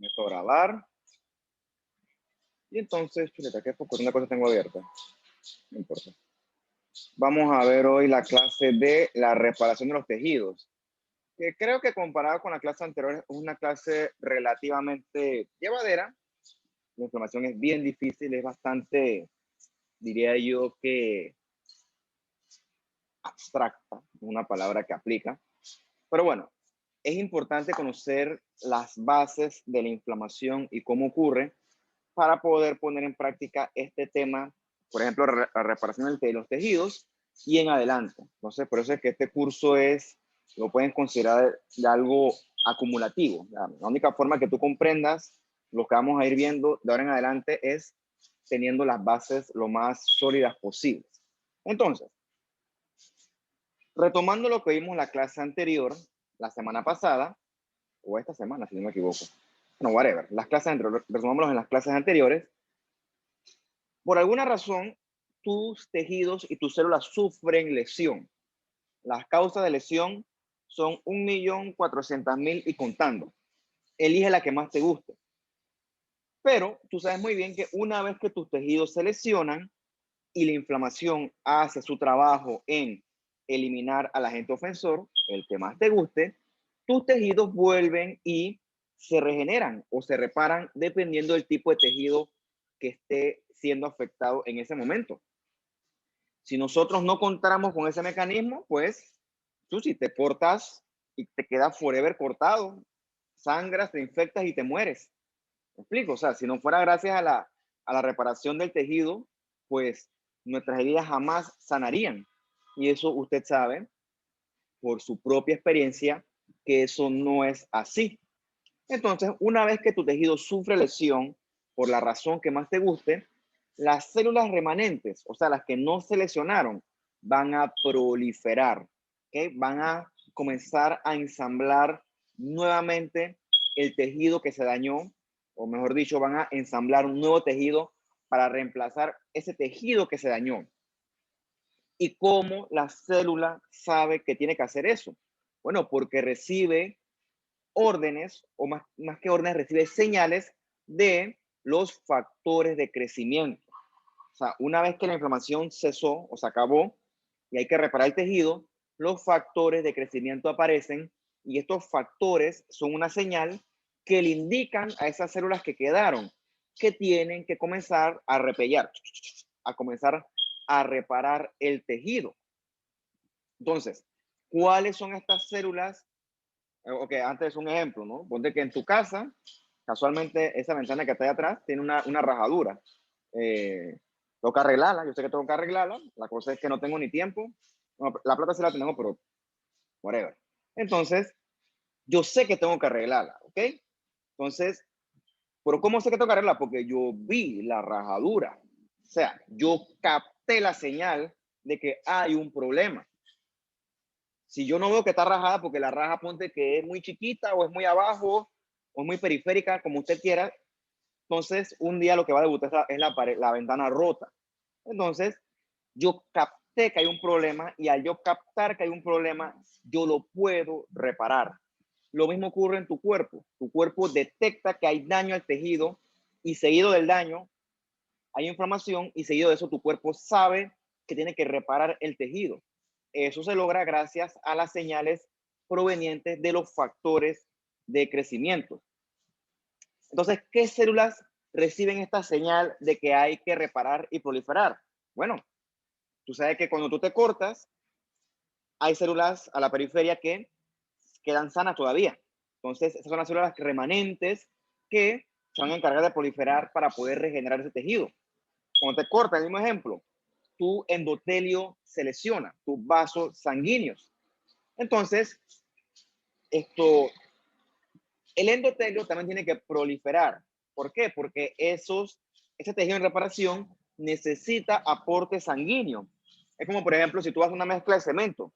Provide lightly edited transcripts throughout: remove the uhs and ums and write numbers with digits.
Comienzo a grabar. Y entonces, chuleta, ¿qué poco? Una cosa tengo abierta. No importa. Vamos a ver hoy la clase de la reparación de los tejidos. Que creo que comparado con la clase anterior es una clase relativamente llevadera. La información es bien difícil, es bastante, diría yo que abstracta, una palabra que aplica. Pero bueno, es importante conocer las bases de la inflamación y cómo ocurre para poder poner en práctica este tema, por ejemplo, la reparación de los tejidos y en adelante. Entonces, por eso es que este curso lo pueden considerar de algo acumulativo. La única forma que tú comprendas lo que vamos a ir viendo de ahora en adelante es teniendo las bases lo más sólidas posibles. Entonces, retomando lo que vimos en la clase anterior, la semana pasada, o esta semana, si no me equivoco. No, whatever. Las clases anteriores, resumámoslos en las clases anteriores. Por alguna razón, tus tejidos y tus células sufren lesión. Las causas de lesión son 1.400.000 y contando. Elige la que más te guste. Pero tú sabes muy bien que una vez que tus tejidos se lesionan y la inflamación hace su trabajo en eliminar al agente ofensor, el que más te guste, tus tejidos vuelven y se regeneran o se reparan dependiendo del tipo de tejido que esté siendo afectado en ese momento. Si nosotros no contáramos con ese mecanismo, pues tú si te cortas y te quedas forever cortado, sangras, te infectas y te mueres. ¿Me explico? O sea, si no fuera gracias a la reparación del tejido, pues nuestras heridas jamás sanarían. Y eso usted sabe por su propia experiencia que eso no es así. Entonces, una vez que tu tejido sufre lesión, por la razón que más te guste, las células remanentes, o sea, las que no se lesionaron, van a proliferar, ¿okay? Van a comenzar a ensamblar nuevamente el tejido que se dañó, o mejor dicho, van a ensamblar un nuevo tejido para reemplazar ese tejido que se dañó. ¿Y cómo la célula sabe que tiene que hacer eso? Bueno, porque recibe órdenes, o más que órdenes, recibe señales de los factores de crecimiento. O sea, una vez que la inflamación cesó o se acabó y hay que reparar el tejido, los factores de crecimiento aparecen y estos factores son una señal que le indican a esas células que quedaron que tienen que comenzar a repellar, a comenzar a reparar el tejido. Entonces, ¿cuáles son estas células? Ok, antes un ejemplo, ¿no? Ponte que en tu casa, casualmente esa ventana que está ahí atrás tiene una rajadura. Tengo que arreglarla, yo sé que tengo que arreglarla, la cosa es que no tengo ni tiempo. Bueno, la plata sí la tengo, pero whatever. Entonces, yo sé que tengo que arreglarla, ¿ok? Entonces, pero ¿cómo sé que tengo que arreglarla? Porque yo vi la rajadura. O sea, yo capté la señal de que hay un problema. Si yo no veo que está rajada, porque la raja ponte que es muy chiquita o es muy abajo o es muy periférica, como usted quiera, entonces un día lo que va a debutar es la ventana rota. Entonces, yo capté que hay un problema y al yo captar que hay un problema, yo lo puedo reparar. Lo mismo ocurre en tu cuerpo. Tu cuerpo detecta que hay daño al tejido y seguido del daño hay inflamación y seguido de eso tu cuerpo sabe que tiene que reparar el tejido. Eso se logra gracias a las señales provenientes de los factores de crecimiento. Entonces, ¿qué células reciben esta señal de que hay que reparar y proliferar? Bueno, tú sabes que cuando tú te cortas, hay células a la periferia que quedan sanas todavía. Entonces, esas son las células remanentes que se van a encargar de proliferar para poder regenerar ese tejido. Cuando te cortas, el mismo ejemplo, tu endotelio se lesiona, tus vasos sanguíneos. Entonces, el endotelio también tiene que proliferar. ¿Por qué? Porque ese tejido en reparación necesita aporte sanguíneo. Es como, por ejemplo, si tú haces una mezcla de cemento,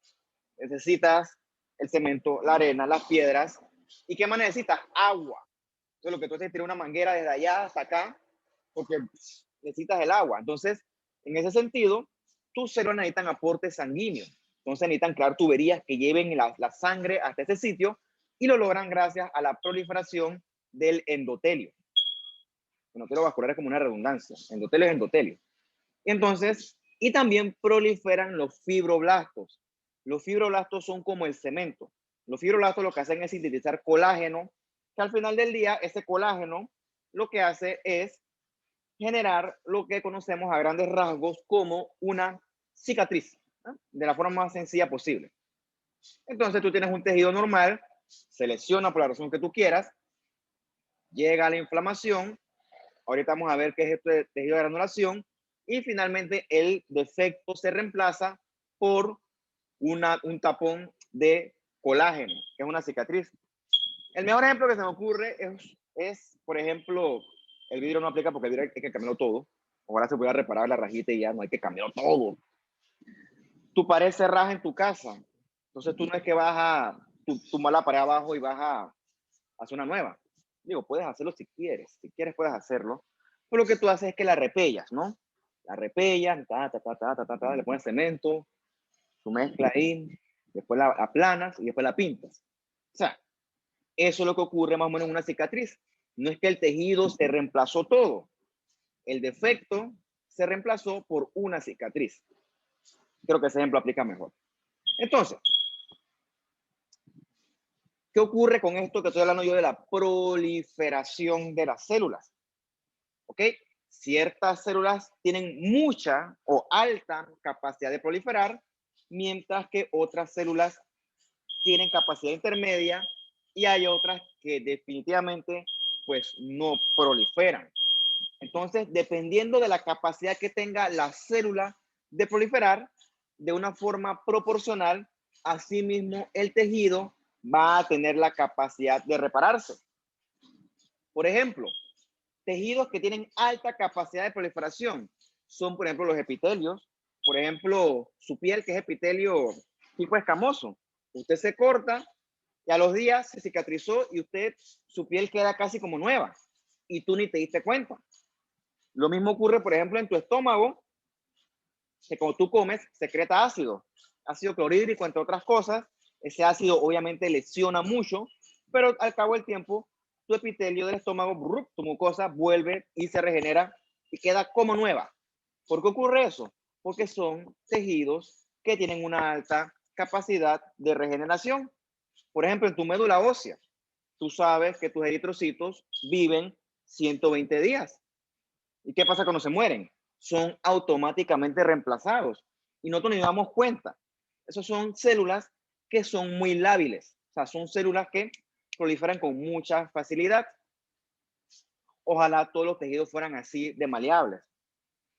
necesitas el cemento, la arena, las piedras. ¿Y qué más necesitas? Agua. Entonces, lo que tú haces es tirar una manguera desde allá hasta acá, porque necesitas el agua. Entonces, en ese sentido, tus células necesitan aporte sanguíneo. Entonces, necesitan crear tuberías que lleven la sangre hasta ese sitio y lo logran gracias a la proliferación del endotelio. Endotelio vascular es como una redundancia. Endotelio es endotelio. Entonces, y también proliferan los fibroblastos. Los fibroblastos son como el cemento. Los fibroblastos lo que hacen es sintetizar colágeno, que al final del día ese colágeno lo que hace es generar lo que conocemos a grandes rasgos como una cicatriz, ¿no? De la forma más sencilla posible. Entonces tú tienes un tejido normal, se lesiona por la razón que tú quieras, llega la inflamación, ahorita vamos a ver qué es esto de tejido de granulación, y finalmente el defecto se reemplaza por un tapón de colágeno, que es una cicatriz. El mejor ejemplo que se me ocurre es, por ejemplo, el vidrio no aplica porque el vidrio hay que cambiarlo todo. Ojalá se pudiera reparar la rajita y ya no hay que cambiarlo todo. Tu pared se raja en tu casa. Entonces tú no es que vas a tumbar la pared abajo y vas a hacer una nueva. Digo, puedes hacerlo si quieres. Si quieres puedes hacerlo. Pero lo que tú haces es que la repellas, ¿no? La repellas, le pones cemento, tu mezcla ahí, después la aplanas y después la pintas. O sea, eso es lo que ocurre más o menos en una cicatriz. No es que el tejido se reemplazó todo. El defecto se reemplazó por una cicatriz. Creo que ese ejemplo aplica mejor. Entonces, ¿qué ocurre con esto que estoy hablando yo de la proliferación de las células? ¿Ok? Ciertas células tienen mucha o alta capacidad de proliferar, mientras que otras células tienen capacidad intermedia y hay otras que definitivamente pues no proliferan. Entonces, dependiendo de la capacidad que tenga la célula de proliferar, de una forma proporcional, asimismo el tejido va a tener la capacidad de repararse. Por ejemplo, tejidos que tienen alta capacidad de proliferación son, por ejemplo, los epitelios. Por ejemplo, su piel, que es epitelio tipo escamoso. Usted se corta y a los días se cicatrizó y su piel queda casi como nueva y tú ni te diste cuenta. Lo mismo ocurre, por ejemplo, en tu estómago, que cuando tú comes secreta ácido clorhídrico, entre otras cosas. Ese ácido obviamente lesiona mucho, pero al cabo del tiempo, tu epitelio del estómago, tu mucosa, vuelve y se regenera y queda como nueva. ¿Por qué ocurre eso? Porque son tejidos que tienen una alta capacidad de regeneración. Por ejemplo, en tu médula ósea, tú sabes que tus eritrocitos viven 120 días. ¿Y qué pasa cuando se mueren? Son automáticamente reemplazados y nosotros ni damos cuenta. Esas son células que son muy lábiles, o sea, son células que proliferan con mucha facilidad. Ojalá todos los tejidos fueran así de maleables,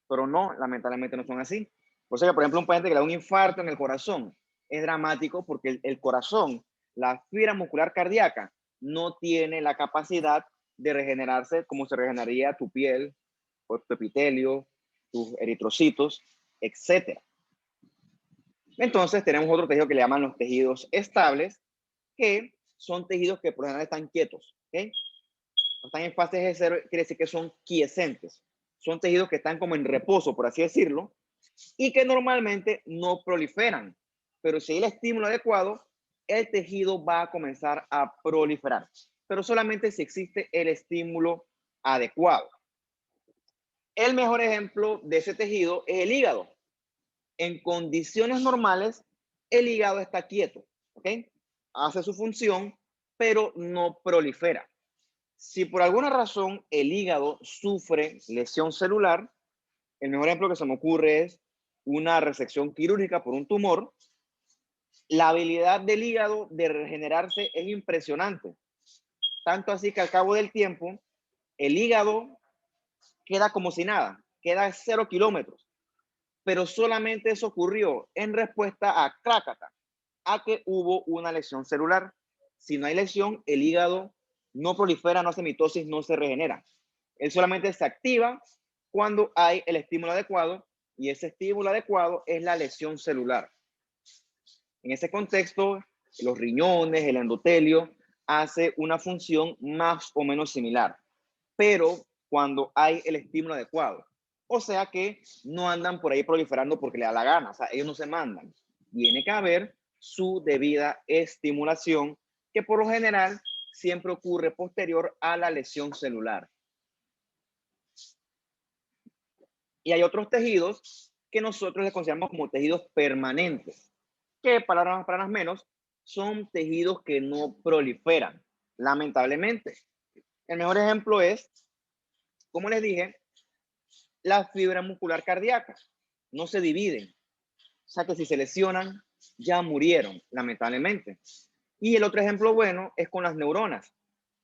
pero no, lamentablemente no son así. O sea, por ejemplo, un paciente que le da un infarto en el corazón es dramático porque el corazón, la fibra muscular cardíaca, no tiene la capacidad de regenerarse como se regeneraría tu piel, tu epitelio, tus eritrocitos, etc. Entonces tenemos otro tejido que le llaman los tejidos estables, que son tejidos que por lo general están quietos, ¿okay? Están en fase de cero, quiere decir que son quiescentes. Son tejidos que están como en reposo, por así decirlo, y que normalmente no proliferan. Pero si hay el estímulo adecuado, el tejido va a comenzar a proliferar. Pero solamente si existe el estímulo adecuado. El mejor ejemplo de ese tejido es el hígado. En condiciones normales, el hígado está quieto, ¿ok? Hace su función, pero no prolifera. Si por alguna razón el hígado sufre lesión celular, el mejor ejemplo que se me ocurre es una resección quirúrgica por un tumor. La habilidad del hígado de regenerarse es impresionante. Tanto así que al cabo del tiempo, el hígado queda como si nada, queda a 0 kilómetros. Pero solamente eso ocurrió en respuesta a clácata, a que hubo una lesión celular. Si no hay lesión, el hígado no prolifera, no hace mitosis, no se regenera. Él solamente se activa cuando hay el estímulo adecuado y ese estímulo adecuado es la lesión celular. En ese contexto, los riñones, el endotelio, hace una función más o menos similar, pero cuando hay el estímulo adecuado. O sea que no andan por ahí proliferando porque le da la gana, o sea, ellos no se mandan. Tiene que haber su debida estimulación, que por lo general siempre ocurre posterior a la lesión celular. Y hay otros tejidos que nosotros les consideramos como tejidos permanentes, que palabras más, palabras menos, son tejidos que no proliferan, lamentablemente. El mejor ejemplo es, como les dije, la fibra muscular cardíaca. No se dividen. O sea que si se lesionan, ya murieron, lamentablemente. Y el otro ejemplo bueno es con las neuronas.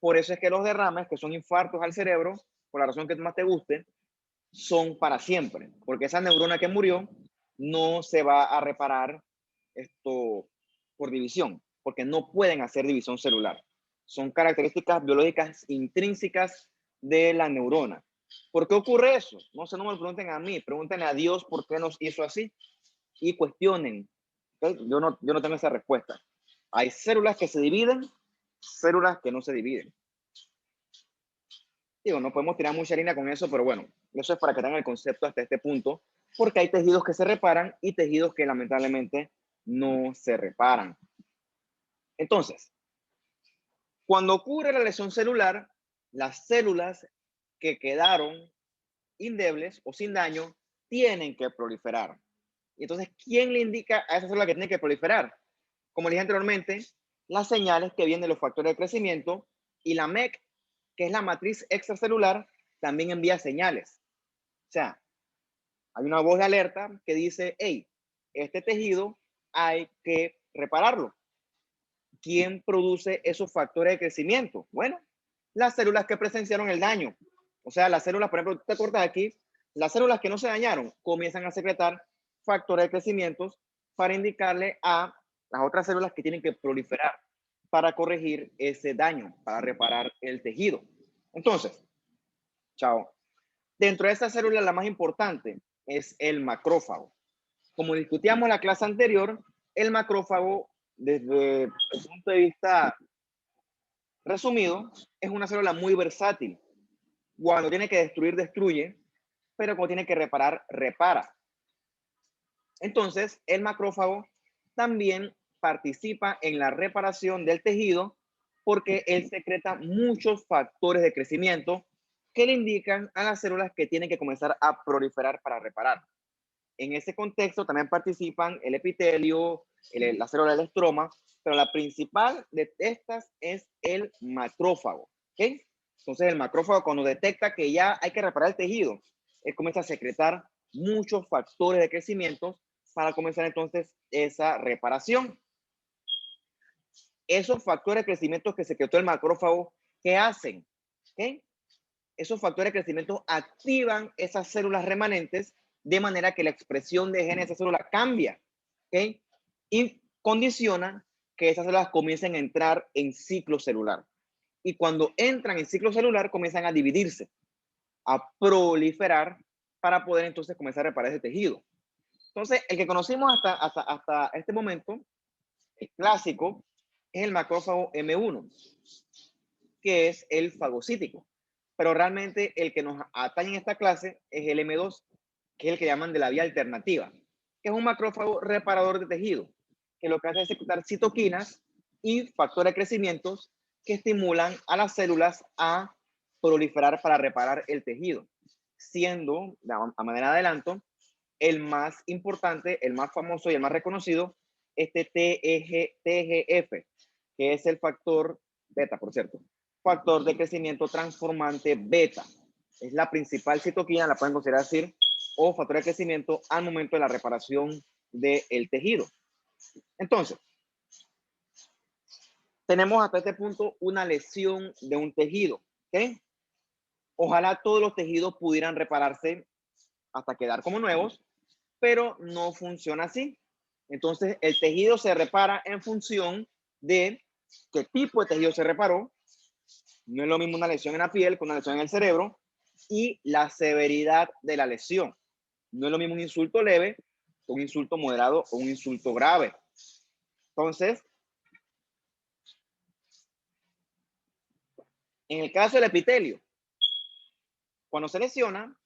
Por eso es que los derrames, que son infartos al cerebro, por la razón que más te guste, son para siempre. Porque esa neurona que murió no se va a reparar esto por división, porque no pueden hacer división celular. Son características biológicas intrínsecas de la neurona. ¿Por qué ocurre eso? No sé, no me lo pregunten a mí, pregúntenle a Dios por qué nos hizo así y cuestionen. ¿Okay? Yo no tengo esa respuesta. Hay células que se dividen, células que no se dividen. Digo, no podemos tirar mucha harina con eso, pero bueno, eso es para que tengan el concepto hasta este punto, porque hay tejidos que se reparan y tejidos que lamentablemente no se reparan. Entonces, cuando ocurre la lesión celular, las células que quedaron indebles o sin daño tienen que proliferar. Y entonces, ¿quién le indica a esa célula que tiene que proliferar? Como dije anteriormente, las señales que vienen de los factores de crecimiento y la MEC, que es la matriz extracelular, también envía señales. O sea, hay una voz de alerta que dice, hey, este tejido hay que repararlo. ¿Quién produce esos factores de crecimiento? Bueno, las células que presenciaron el daño. O sea, las células, por ejemplo, te cortas aquí, las células que no se dañaron comienzan a secretar factores de crecimiento para indicarle a las otras células que tienen que proliferar para corregir ese daño, para reparar el tejido. Entonces, chao. Dentro de esa célula, la más importante es el macrófago. Como discutíamos en la clase anterior, el macrófago, desde el punto de vista resumido, es una célula muy versátil. Cuando tiene que destruir, destruye, pero cuando tiene que reparar, repara. Entonces, el macrófago también participa en la reparación del tejido porque él secreta muchos factores de crecimiento que le indican a las células que tienen que comenzar a proliferar para reparar. En ese contexto también participan el epitelio, la célula del estroma, pero la principal de estas es el macrófago. ¿Okay? Entonces el macrófago, cuando detecta que ya hay que reparar el tejido, él comienza a secretar muchos factores de crecimiento para comenzar entonces esa reparación. Esos factores de crecimiento que secretó el macrófago, ¿qué hacen? ¿Okay? Esos factores de crecimiento activan esas células remanentes de manera que la expresión de genes de esa célula cambia, ¿okay? Y condiciona que esas células comiencen a entrar en ciclo celular. Y cuando entran en ciclo celular, comienzan a dividirse, a proliferar para poder entonces comenzar a reparar ese tejido. Entonces, el que conocimos hasta este momento, el clásico, es el macrófago M1, que es el fagocítico. Pero realmente el que nos atañe en esta clase es el M2, que es el que llaman de la vía alternativa, que es un macrófago reparador de tejido, que lo que hace es secretar citoquinas y factores de crecimiento que estimulan a las células a proliferar para reparar el tejido, siendo, a manera de adelanto, el más importante, el más famoso y el más reconocido, este TGF, que es el factor beta, por cierto, factor de crecimiento transformante beta. Es la principal citoquina, la pueden considerar así, o factor de crecimiento al momento de la reparación del tejido. Entonces, tenemos hasta este punto una lesión de un tejido. ¿Okay? Ojalá todos los tejidos pudieran repararse hasta quedar como nuevos, pero no funciona así. Entonces, el tejido se repara en función de qué tipo de tejido se reparó. No es lo mismo una lesión en la piel que una lesión en el cerebro y la severidad de la lesión. No es lo mismo un insulto leve, un insulto moderado o un insulto grave. Entonces, en el caso del epitelio, cuando se lesiona,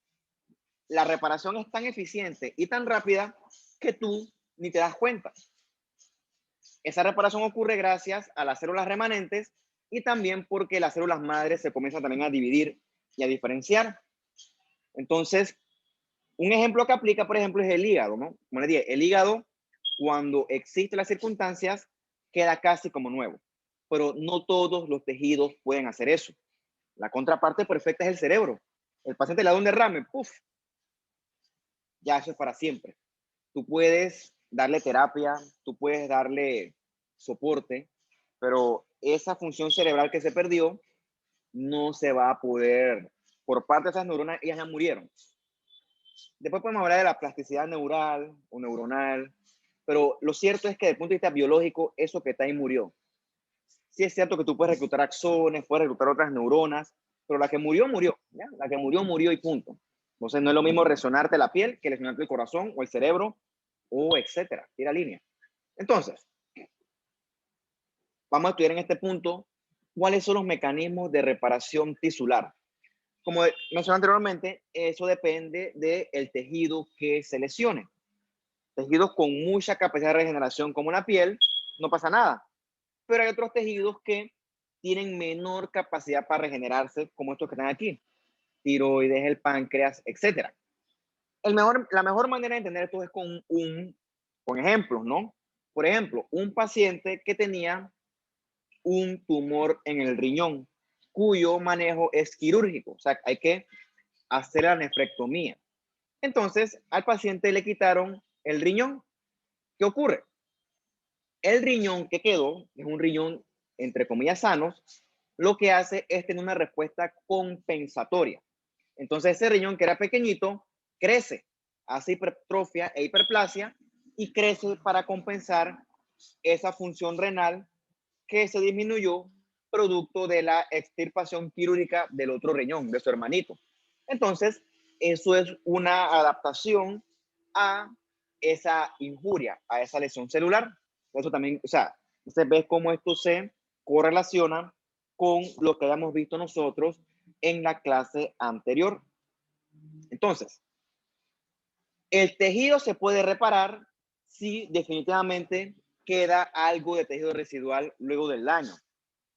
la reparación es tan eficiente y tan rápida que tú ni te das cuenta. Esa reparación ocurre gracias a las células remanentes y también porque las células madres se comienzan también a dividir y a diferenciar. Entonces, un ejemplo que aplica, por ejemplo, es el hígado, ¿no? Como les dije, el hígado, cuando existen las circunstancias, queda casi como nuevo, pero no todos los tejidos pueden hacer eso. La contraparte perfecta es el cerebro. El paciente le da un derrame, ¡puf! Ya eso es para siempre. Tú puedes darle terapia, tú puedes darle soporte, pero esa función cerebral que se perdió no se va a poder, por parte de esas neuronas, ellas ya murieron. Después podemos hablar de la plasticidad neural o neuronal, pero lo cierto es que desde el punto de vista biológico, eso que está ahí murió. Sí es cierto que tú puedes reclutar axones, puedes reclutar otras neuronas, pero la que murió, murió. ¿ya? La que murió, murió y punto. Entonces no es lo mismo resonarte la piel que lesionarte el corazón o el cerebro o etcétera. Tira línea. Entonces, vamos a estudiar en este punto cuáles son los mecanismos de reparación tisular. Como mencioné anteriormente, eso depende del tejido que se lesione. Tejidos con mucha capacidad de regeneración como la piel, no pasa nada. Pero hay otros tejidos que tienen menor capacidad para regenerarse, como estos que están aquí. Tiroides, el páncreas, etc. La mejor manera de entender esto es con ejemplos, ¿no? Por ejemplo, un paciente que tenía un tumor en el riñón, cuyo manejo es quirúrgico. O sea, hay que hacer la nefrectomía. Entonces, al paciente le quitaron el riñón. ¿Qué ocurre? El riñón que quedó es un riñón, entre comillas, sano, lo que hace es tener una respuesta compensatoria. Entonces, ese riñón que era pequeñito crece, hace hipertrofia e hiperplasia y crece para compensar esa función renal que se disminuyó producto de la extirpación quirúrgica del otro riñón, de su hermanito. Entonces, eso es una adaptación a esa injuria, a esa lesión celular. Eso también, o sea, se ve cómo esto se correlaciona con lo que habíamos visto nosotros en la clase anterior. Entonces, el tejido se puede reparar si definitivamente queda algo de tejido residual luego del daño.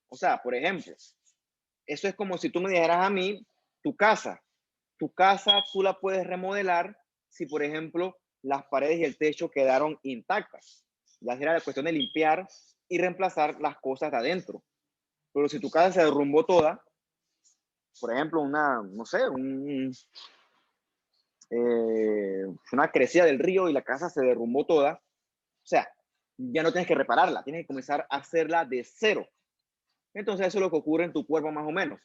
O sea, por ejemplo, eso es como si tú me dijeras a mí, tu casa, tú la puedes remodelar si, por ejemplo, las paredes y el techo quedaron intactas. Ya será la cuestión de limpiar y reemplazar las cosas de adentro. Pero si tu casa se derrumbó toda, por ejemplo, no sé, una crecida del río y la casa se derrumbó toda, o sea, ya no tienes que repararla, tienes que comenzar a hacerla de cero. Entonces eso es lo que ocurre en tu cuerpo más o menos.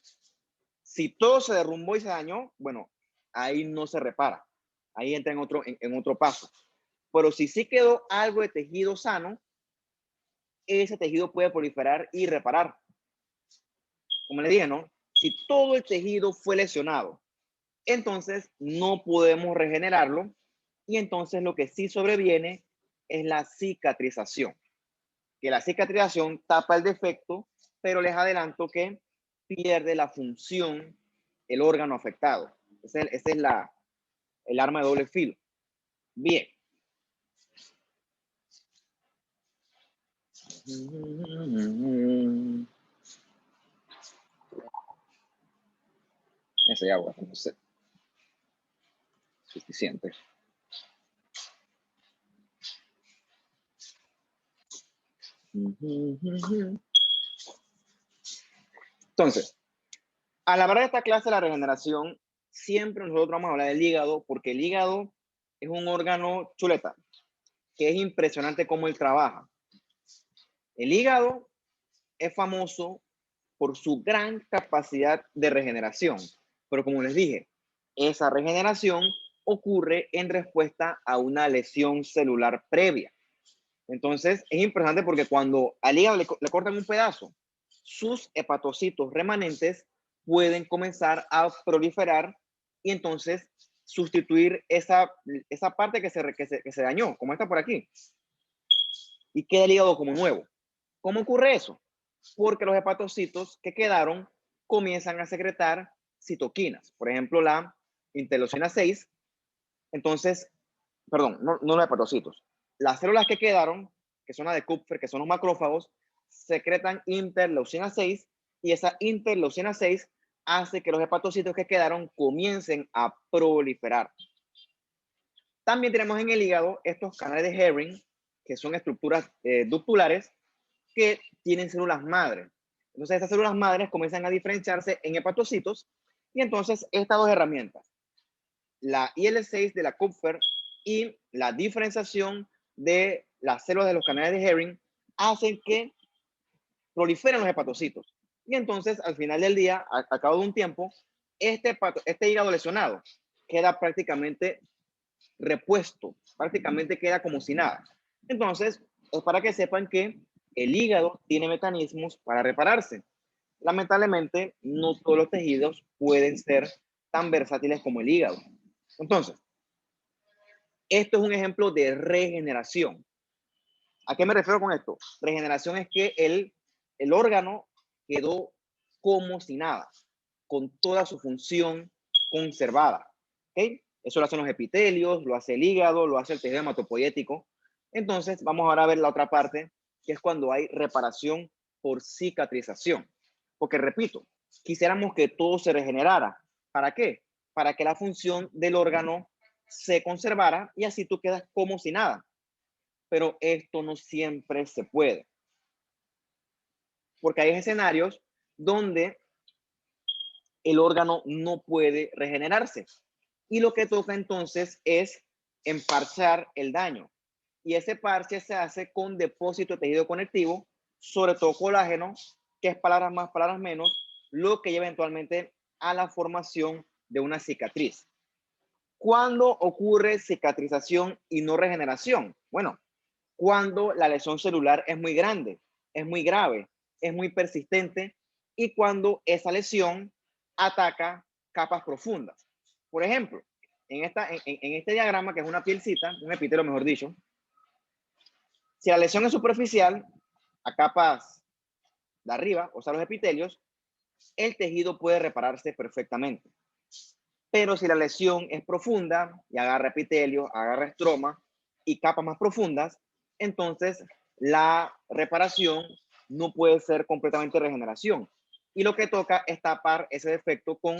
Si todo se derrumbó y se dañó, bueno, ahí no se repara. Ahí entra en otro paso. Pero si sí quedó algo de tejido sano, ese tejido puede proliferar y reparar. Como le dije, ¿no? Si todo el tejido fue lesionado, entonces no podemos regenerarlo y entonces lo que sí sobreviene es la cicatrización. Que la cicatrización tapa el defecto, pero les adelanto que pierde la función el órgano afectado. Ese es el arma de doble filo. Bien. Ese agua, no sé. Suficiente. Entonces, a la hora de esta clase de la regeneración, siempre nosotros vamos a hablar del hígado, porque el hígado es un órgano chuleta, que es impresionante cómo él trabaja. El hígado es famoso por su gran capacidad de regeneración, pero como les dije, esa regeneración ocurre en respuesta a una lesión celular previa. Entonces, es impresionante porque cuando al hígado le cortan un pedazo, sus hepatocitos remanentes pueden comenzar a proliferar y entonces sustituir esa parte que se dañó, como esta por aquí, y queda el hígado como nuevo. ¿Cómo ocurre eso? Porque los hepatocitos que quedaron comienzan a secretar citoquinas, por ejemplo, la interleucina 6. Entonces, perdón, no los hepatocitos. Las células que quedaron, que son las de Kupffer, que son los macrófagos, secretan interleucina 6 y esa interleucina 6 hace que los hepatocitos que quedaron comiencen a proliferar. También tenemos en el hígado estos canales de Herring, que son estructuras ductulares que tienen células madres. Entonces, estas células madres comienzan a diferenciarse en hepatocitos y entonces estas dos herramientas, la IL-6 de la Kupffer y la diferenciación de las células de los canales de Herring, hacen que proliferen los hepatocitos. Y entonces, al final del día, a cabo de un tiempo, este hígado lesionado queda prácticamente repuesto, prácticamente queda como si nada. Entonces, es para que sepan que el hígado tiene mecanismos para repararse. Lamentablemente, no todos los tejidos pueden ser tan versátiles como el hígado. Entonces, esto es un ejemplo de regeneración. ¿A qué me refiero con esto? Regeneración es que el órgano quedó como si nada, con toda su función conservada. ¿Okay? Eso lo hacen los epitelios, lo hace el hígado, lo hace el tejido hematopoyético. Entonces, vamos ahora a ver la otra parte, que es cuando hay reparación por cicatrización. Porque, repito, quisiéramos que todo se regenerara. ¿Para qué? Para que la función del órgano se conservara y así tú quedas como si nada. Pero esto no siempre se puede. Porque hay escenarios donde el órgano no puede regenerarse. Y lo que toca entonces es emparchar el daño. Y ese parche se hace con depósito de tejido conectivo, sobre todo colágeno, que es palabras más, palabras menos, lo que lleva eventualmente a la formación de una cicatriz. ¿Cuándo ocurre cicatrización y no regeneración? Bueno, cuando la lesión celular es muy grande, es muy grave, es muy persistente y cuando esa lesión ataca capas profundas. Por ejemplo, en este diagrama, que es una pielcita, un epitelio mejor dicho, si la lesión es superficial, a capas de arriba, o sea, los epitelios, el tejido puede repararse perfectamente. Pero si la lesión es profunda y agarra epitelio, agarra estroma y capas más profundas, entonces la reparación no puede ser completamente regeneración. Y lo que toca es tapar ese defecto con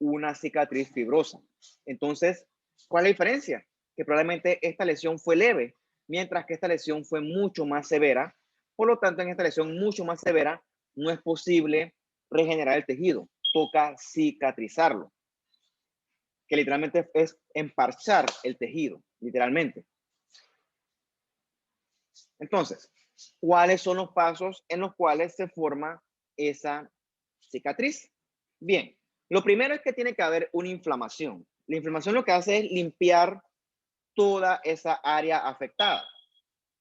una cicatriz fibrosa. Entonces, ¿cuál es la diferencia? Que probablemente esta lesión fue leve, mientras que esta lesión fue mucho más severa. Por lo tanto, en esta lesión mucho más severa, no es posible regenerar el tejido. Toca cicatrizarlo, que literalmente es emparchar el tejido, literalmente. Entonces, ¿cuáles son los pasos en los cuales se forma esa cicatriz? Bien, lo primero es que tiene que haber una inflamación. La inflamación lo que hace es limpiar toda esa área afectada.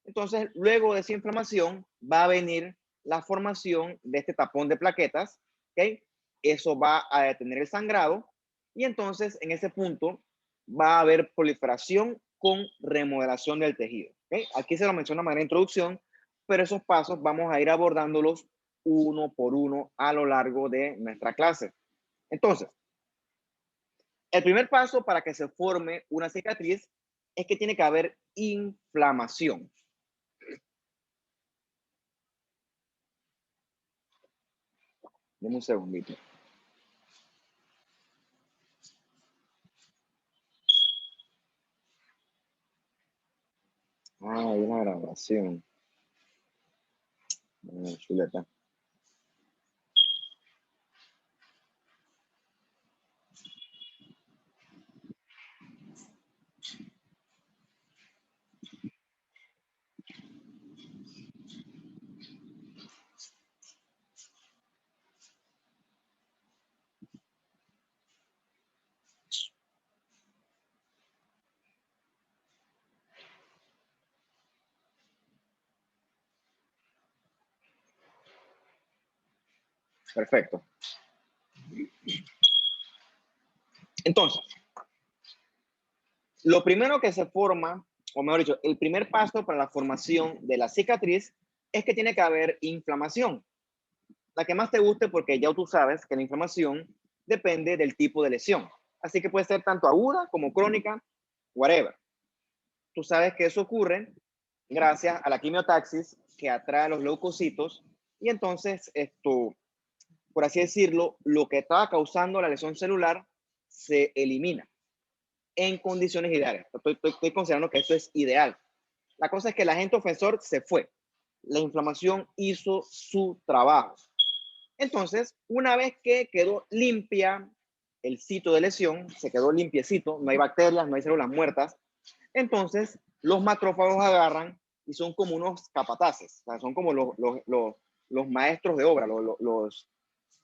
Entonces, luego de esa inflamación va a venir la formación de este tapón de plaquetas, ¿ok? Eso va a detener el sangrado y entonces en ese punto va a haber proliferación con remodelación del tejido. ¿Okay? Aquí se lo menciona de manera de introducción, pero esos pasos vamos a ir abordándolos uno por uno a lo largo de nuestra clase. Entonces, el primer paso para que se forme una cicatriz es que tiene que haber inflamación. Deme un segundito. Ah, hay una grabación. Chuleta. Perfecto. Entonces, lo primero que se forma, o mejor dicho, el primer paso para la formación de la cicatriz es que tiene que haber inflamación. La que más te guste, porque ya tú sabes que la inflamación depende del tipo de lesión. Así que puede ser tanto aguda como crónica, whatever. Tú sabes que eso ocurre gracias a la quimiotaxis que atrae a los leucocitos y entonces esto, por así decirlo, lo que estaba causando la lesión celular se elimina en condiciones ideales. Estoy considerando que esto es ideal. La cosa es que el agente ofensor se fue. La inflamación hizo su trabajo. Entonces, una vez que quedó limpia el sitio de lesión, se quedó limpiecito, no hay bacterias, no hay células muertas, entonces los macrófagos agarran y son como unos capataces, o sea, son como los maestros de obra,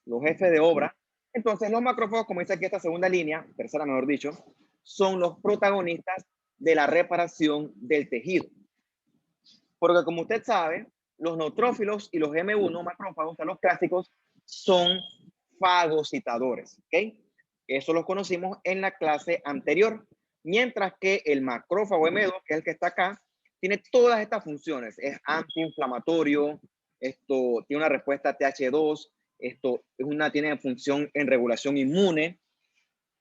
los jefes de obra. Entonces los macrófagos, como dice aquí esta segunda línea, tercera mejor dicho, son los protagonistas de la reparación del tejido. Porque como usted sabe, los neutrófilos y los M1 macrófagos, los clásicos, son fagocitadores, ¿ok? Eso lo conocimos en la clase anterior. Mientras que el macrófago M2, que es el que está acá, tiene todas estas funciones. Es antiinflamatorio, esto tiene una respuesta TH2, tiene función en regulación inmune,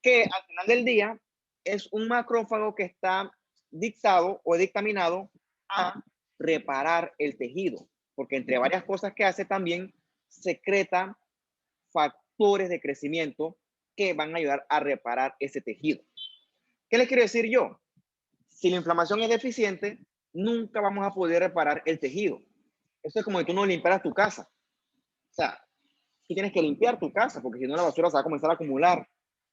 que al final del día es un macrófago que está dictado o dictaminado a reparar el tejido, porque entre varias cosas que hace también secreta factores de crecimiento que van a ayudar a reparar ese tejido. ¿Qué les quiero decir yo? Si la inflamación es deficiente, nunca vamos a poder reparar el tejido. Eso es como que tú no limpiaras tu casa. O sea, tú tienes que limpiar tu casa, porque si no la basura se va a comenzar a acumular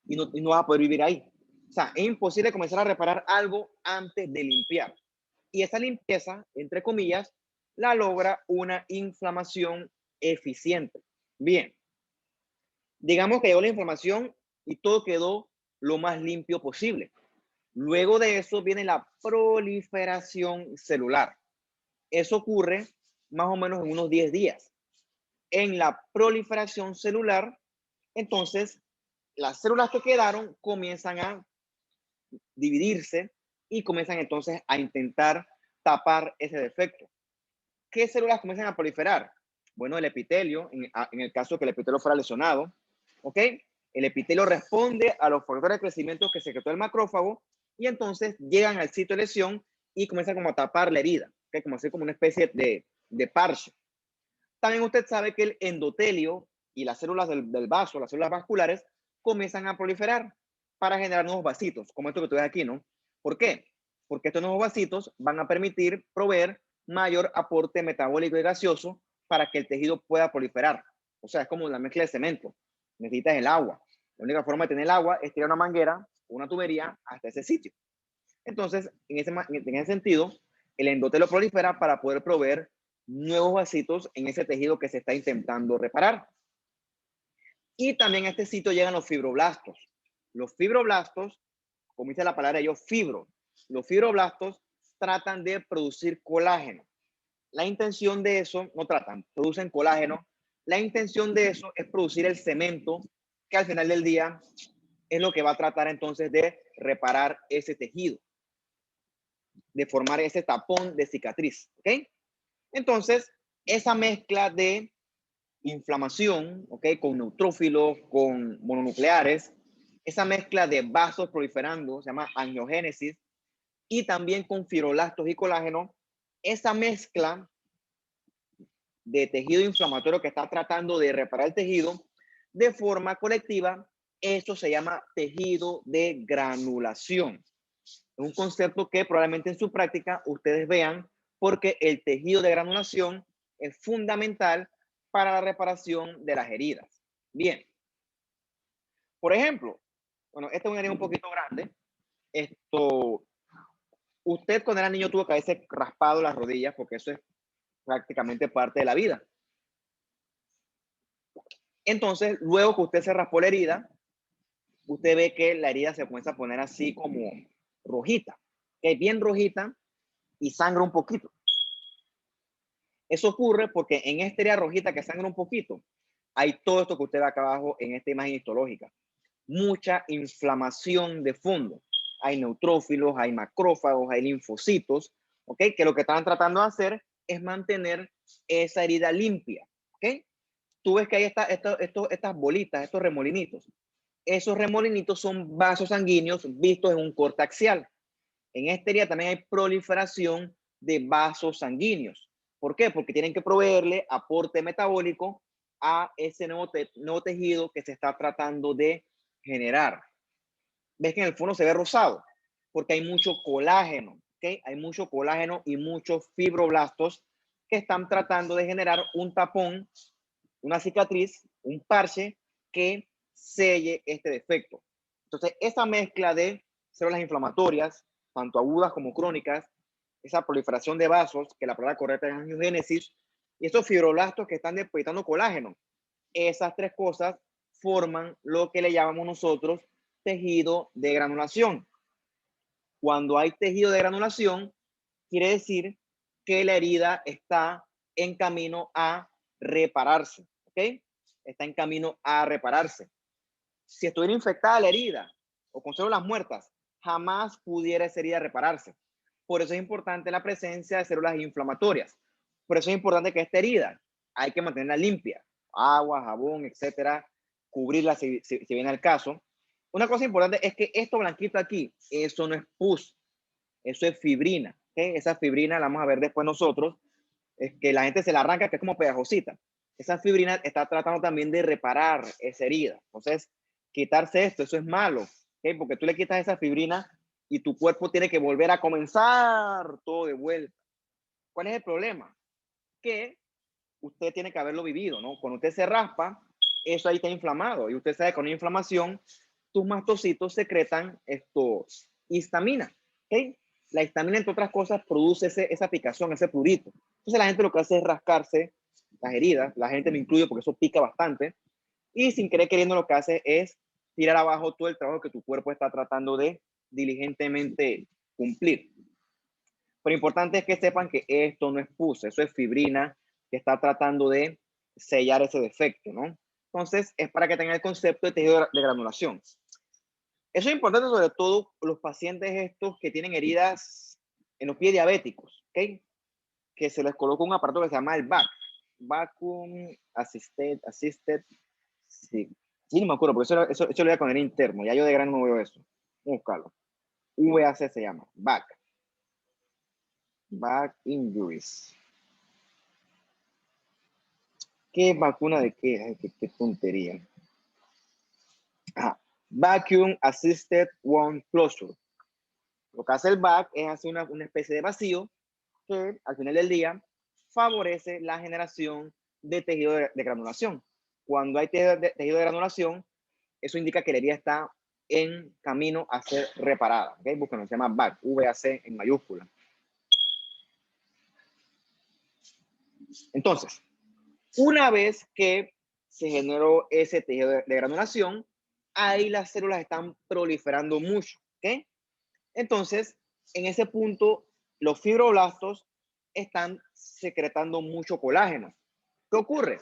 y no vas a poder vivir ahí. O sea, es imposible comenzar a reparar algo antes de limpiar. Y esa limpieza, entre comillas, la logra una inflamación eficiente. Bien, digamos que llegó la inflamación y todo quedó lo más limpio posible. Luego de eso viene la proliferación celular. Eso ocurre más o menos en unos 10 días. En la proliferación celular, entonces, las células que quedaron comienzan a dividirse y comienzan entonces a intentar tapar ese defecto. ¿Qué células comienzan a proliferar? Bueno, el epitelio, en el caso de que el epitelio fuera lesionado, ¿ok? El epitelio responde a los factores de crecimiento que secretó el macrófago y entonces llegan al sitio de lesión y comienzan como a tapar la herida, ¿ok? Como hacer como una especie de parche. También usted sabe que el endotelio y las células del vaso, las células vasculares, comienzan a proliferar para generar nuevos vasitos, como esto que tú ves aquí, ¿no? ¿Por qué? Porque estos nuevos vasitos van a permitir proveer mayor aporte metabólico y gaseoso para que el tejido pueda proliferar. O sea, es como la mezcla de cemento. Necesitas el agua. La única forma de tener el agua es tirar una manguera, una tubería hasta ese sitio. Entonces, en ese sentido, el endotelio prolifera para poder proveer nuevos vasitos en ese tejido que se está intentando reparar. Y también a este sitio llegan los fibroblastos. Los fibroblastos, como dice la palabra yo, fibro. Los fibroblastos tratan de producir colágeno. La intención de eso, no tratan, producen colágeno. La intención de eso es producir el cemento que al final del día es lo que va a tratar entonces de reparar ese tejido, de formar ese tapón de cicatriz, ¿ok? Entonces, esa mezcla de inflamación, ¿ok? Con neutrófilos, con mononucleares, esa mezcla de vasos proliferando, se llama angiogénesis, y también con fibroblastos y colágeno, esa mezcla de tejido inflamatorio que está tratando de reparar el tejido de forma colectiva, eso se llama tejido de granulación. Es un concepto que probablemente en su práctica ustedes vean porque el tejido de granulación es fundamental para la reparación de las heridas. Bien. Por ejemplo, bueno, esta es una herida un poquito grande. Usted cuando era niño tuvo que haberse raspado las rodillas porque eso es prácticamente parte de la vida. Entonces, luego que usted se raspó la herida, usted ve que la herida se comienza a poner así como rojita, que es bien rojita y sangra un poquito. Eso ocurre porque en esta herida rojita que sangra un poquito, hay todo esto que usted ve acá abajo en esta imagen histológica. Mucha inflamación de fondo. Hay neutrófilos, hay macrófagos, hay linfocitos, ¿ok? Que lo que están tratando de hacer es mantener esa herida limpia, ¿ok? Tú ves que hay estas bolitas, estos remolinitos. Esos remolinitos son vasos sanguíneos vistos en un corte axial. En esta herida también hay proliferación de vasos sanguíneos. ¿Por qué? Porque tienen que proveerle aporte metabólico a ese nuevo tejido que se está tratando de generar. ¿Ves que en el fondo se ve rosado? Porque hay mucho colágeno, ¿ok? Hay mucho colágeno y muchos fibroblastos que están tratando de generar un tapón, una cicatriz, un parche que selle este defecto. Entonces, esa mezcla de células inflamatorias, tanto agudas como crónicas, esa proliferación de vasos, que la palabra correcta es angiogénesis, y estos fibroblastos que están depositando colágeno, esas tres cosas forman lo que le llamamos nosotros tejido de granulación. Cuando hay tejido de granulación, quiere decir que la herida está en camino a repararse, ¿ok? Está en camino a repararse. Si estuviera infectada la herida o con células muertas, jamás pudiera esa herida repararse. Por eso es importante la presencia de células inflamatorias. Por eso es importante que esta herida hay que mantenerla limpia. Agua, jabón, etcétera. Cubrirla si viene el caso. Una cosa importante es que esto blanquito aquí, eso no es pus, eso es fibrina. ¿Okay? Esa fibrina la vamos a ver después nosotros, es que la gente se la arranca, que es como pegajosita. Esa fibrina está tratando también de reparar esa herida. Entonces, quitarse esto, eso es malo, ¿okay? Porque tú le quitas esa fibrina y tu cuerpo tiene que volver a comenzar todo de vuelta. ¿Cuál es el problema? Que usted tiene que haberlo vivido, ¿no? Cuando usted se raspa, eso ahí está inflamado y usted sabe que con una inflamación, tus mastocitos secretan histamina, ¿ok? La histamina, entre otras cosas, produce esa picazón, ese prurito. Entonces la gente lo que hace es rascarse las heridas, la gente me incluye porque eso pica bastante, y sin querer queriendo lo que hace es tirar abajo todo el trabajo que tu cuerpo está tratando de diligentemente cumplir. Pero importante es que sepan que esto no es pus, eso es fibrina que está tratando de sellar ese defecto, ¿no? Entonces, es para que tengan el concepto de tejido de granulación. Eso es importante sobre todo los pacientes estos que tienen heridas en los pies diabéticos, ¿ok? Que se les coloca un aparato que se llama el VAC, Vacuum Assisted, sí, no me acuerdo, porque eso lo voy a poner interno, ya yo de grano no veo eso. Vamos a buscarlo. VAC se llama, VAC. Back injuries. ¿Qué vacuna de qué? Ay, qué tontería. Ajá. Vacuum Assisted Wound Closure. Lo que hace el VAC es hacer una especie de vacío que al final del día favorece la generación de tejido de granulación. Cuando hay tejido de granulación, eso indica que la herida está en camino a ser reparada. ¿Okay? Busquen, se llama VAC, VAC en mayúscula. Entonces, una vez que se generó ese tejido de granulación, ahí las células están proliferando mucho, ¿ok? Entonces, en ese punto, los fibroblastos están secretando mucho colágeno. ¿Qué ocurre?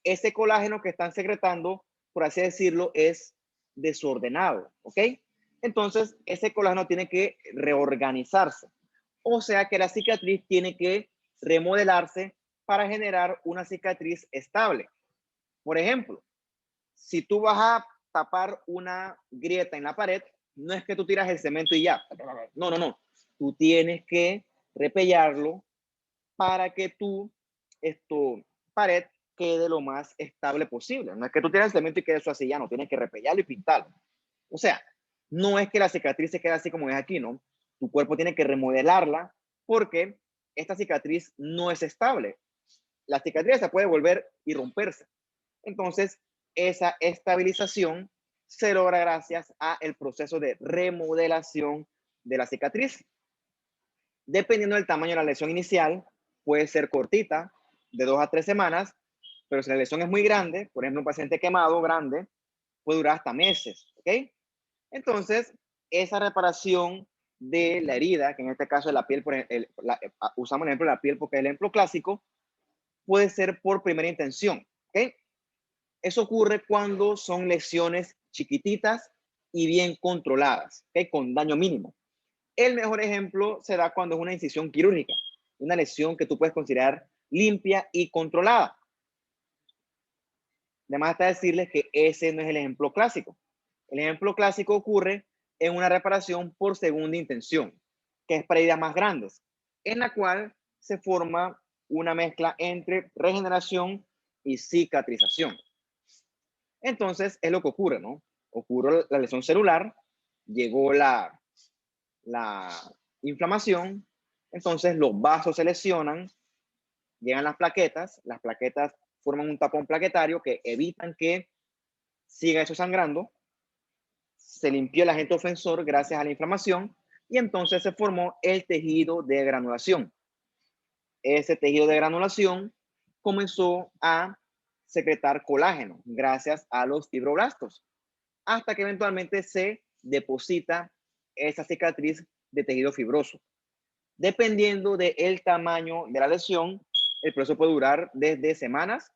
Ese colágeno que están secretando, por así decirlo, es desordenado, ¿ok? Entonces, ese colágeno tiene que reorganizarse. O sea que la cicatriz tiene que remodelarse para generar una cicatriz estable. Por ejemplo, si tú vas a tapar una grieta en la pared, no es que tú tiras el cemento y ya. No, no, no. Tú tienes que repellarlo para que tu pared quede lo más estable posible. No es que tú tiras el cemento y quede eso así ya, no. Tienes que repellarlo y pintarlo. O sea, no es que la cicatriz se quede así como es aquí, ¿no? Tu cuerpo tiene que remodelarla porque esta cicatriz no es estable. La cicatriz se puede volver y romperse. Entonces, esa estabilización se logra gracias al proceso de remodelación de la cicatriz. Dependiendo del tamaño de la lesión inicial, puede ser cortita, de 2 a 3 semanas, pero si la lesión es muy grande, por ejemplo, un paciente quemado grande, puede durar hasta meses, ¿ok? Entonces, esa reparación de la herida, que en este caso es la piel, usamos el ejemplo de la piel porque es el ejemplo clásico, puede ser por primera intención, ¿ok? Eso ocurre cuando son lesiones chiquititas y bien controladas, ¿okay? Con daño mínimo. El mejor ejemplo se da cuando es una incisión quirúrgica, una lesión que tú puedes considerar limpia y controlada. Además está decirles que ese no es el ejemplo clásico. El ejemplo clásico ocurre en una reparación por segunda intención, que es para heridas más grandes, en la cual se forma una mezcla entre regeneración y cicatrización. Entonces, es lo que ocurre, ¿no? Ocurre la lesión celular, llegó la inflamación, entonces los vasos se lesionan, llegan las plaquetas forman un tapón plaquetario que evitan que siga eso sangrando, se limpió el agente ofensor gracias a la inflamación y entonces se formó el tejido de granulación. Ese tejido de granulación comenzó a secretar colágeno gracias a los fibroblastos, hasta que eventualmente se deposita esa cicatriz de tejido fibroso. Dependiendo del tamaño de la lesión, el proceso puede durar desde semanas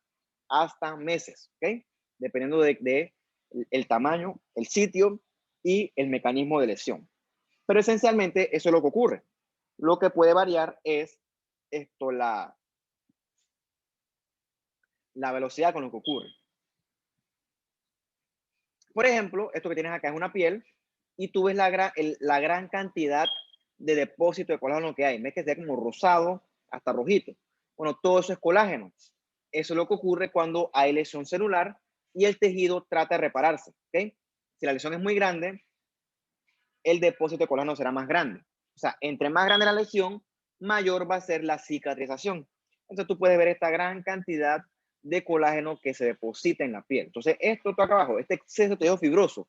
hasta meses, ¿ok? Dependiendo de el tamaño, el sitio y el mecanismo de lesión. Pero esencialmente eso es lo que ocurre. Lo que puede variar es la velocidad con lo que ocurre. Por ejemplo, esto que tienes acá es una piel y tú ves la gran cantidad de depósito de colágeno que hay. Ves que se ve como rosado hasta rojito. Bueno, todo eso es colágeno. Eso es lo que ocurre cuando hay lesión celular y el tejido trata de repararse. ¿Okay? Si la lesión es muy grande, el depósito de colágeno será más grande. O sea, entre más grande la lesión, mayor va a ser la cicatrización. Entonces tú puedes ver esta gran cantidad de colágeno que se deposita en la piel. Entonces, esto acá abajo, este exceso de tejido fibroso,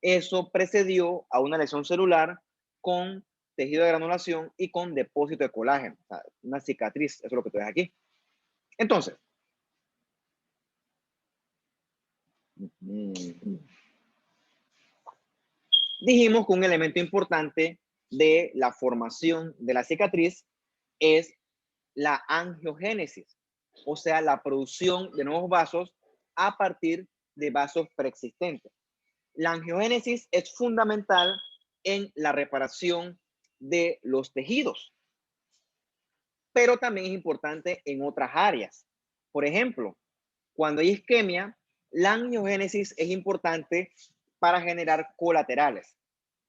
eso precedió a una lesión celular con tejido de granulación y con depósito de colágeno. O sea, una cicatriz, eso es lo que tú ves aquí. Entonces, dijimos que un elemento importante de la formación de la cicatriz es la angiogénesis, o sea, la producción de nuevos vasos a partir de vasos preexistentes. La angiogénesis es fundamental en la reparación de los tejidos, pero también es importante en otras áreas. Por ejemplo, cuando hay isquemia, la angiogénesis es importante para generar colaterales.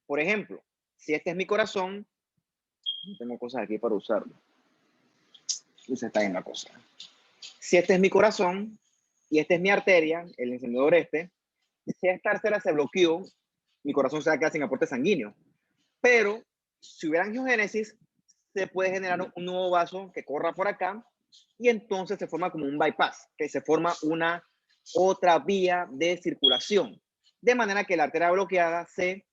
Por ejemplo, si este es mi corazón, no tengo cosas aquí para usarlo. Se está en la cosa. Si este es mi corazón y esta es mi arteria, el encendedor si esta arteria se bloqueó, mi corazón se va a quedar sin aporte sanguíneo. Pero si hubiera angiogénesis, se puede generar un nuevo vaso que corra por acá y entonces se forma como un bypass, que se forma una otra vía de circulación, de manera que la arteria bloqueada se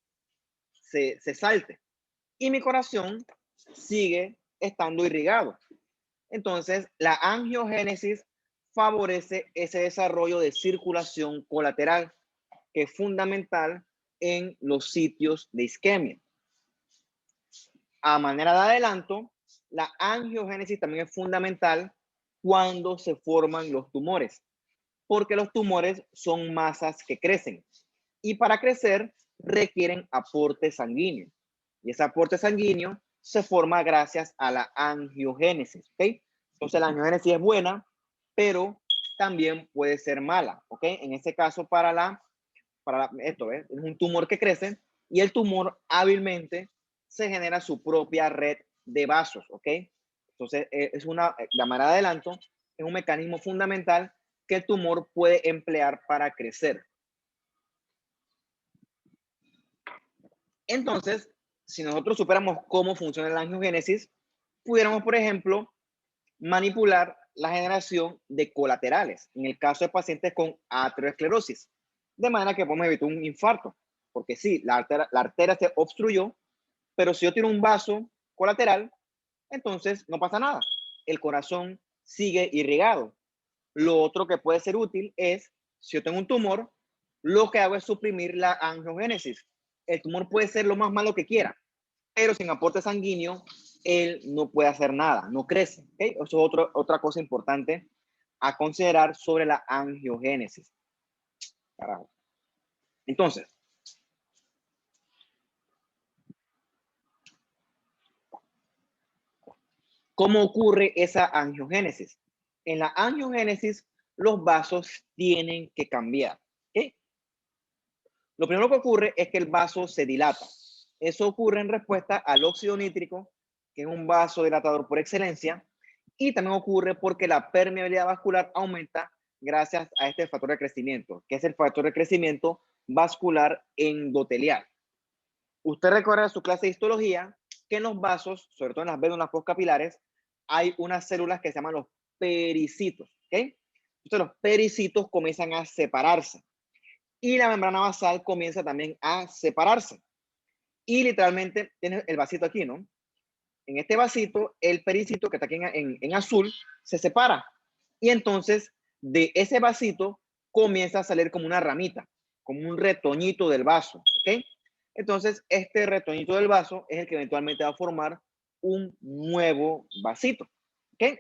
salte y mi corazón sigue estando irrigado. Entonces, la angiogénesis favorece ese desarrollo de circulación colateral, que es fundamental en los sitios de isquemia. A manera de adelanto, la angiogénesis también es fundamental cuando se forman los tumores, porque los tumores son masas que crecen y para crecer requieren aporte sanguíneo. Y ese aporte sanguíneo se forma gracias a la angiogénesis, ¿ok? Entonces la angiogénesis es buena, pero también puede ser mala, ¿ok? En este caso esto, ¿ves? Es un tumor que crece y el tumor hábilmente se genera su propia red de vasos, ¿ok? Entonces de manera de adelanto, es un mecanismo fundamental que el tumor puede emplear para crecer. Entonces, si nosotros supiéramos cómo funciona la angiogénesis, pudiéramos, por ejemplo, manipular la generación de colaterales, en el caso de pacientes con aterosclerosis, de manera que podemos evitar un infarto, porque sí, la arteria se obstruyó, pero si yo tiro un vaso colateral, entonces no pasa nada, el corazón sigue irrigado. Lo otro que puede ser útil es, si yo tengo un tumor, lo que hago es suprimir la angiogénesis. El tumor puede ser lo más malo que quiera, pero sin aporte sanguíneo, él no puede hacer nada, no crece. ¿Okay? Eso es otra cosa importante a considerar sobre la angiogénesis. Carajo. Entonces, ¿cómo ocurre esa angiogénesis? En la angiogénesis, los vasos tienen que cambiar. ¿Okay? Lo primero que ocurre es que el vaso se dilata. Eso ocurre en respuesta al óxido nítrico, que es un vasodilatador por excelencia, y también ocurre porque la permeabilidad vascular aumenta gracias a este factor de crecimiento, que es el factor de crecimiento vascular endotelial. Usted recuerda en su clase de histología que en los vasos, sobre todo en las vénulas postcapilares, hay unas células que se llaman los pericitos, ¿ok? Entonces los pericitos comienzan a separarse y la membrana basal comienza también a separarse. Y literalmente tienes el vasito aquí, ¿no? En este vasito, el pericito que está aquí en azul se separa. Y entonces de ese vasito comienza a salir como una ramita, como un retoñito del vaso, ¿ok? Entonces, este retoñito del vaso es el que eventualmente va a formar un nuevo vasito, ¿ok?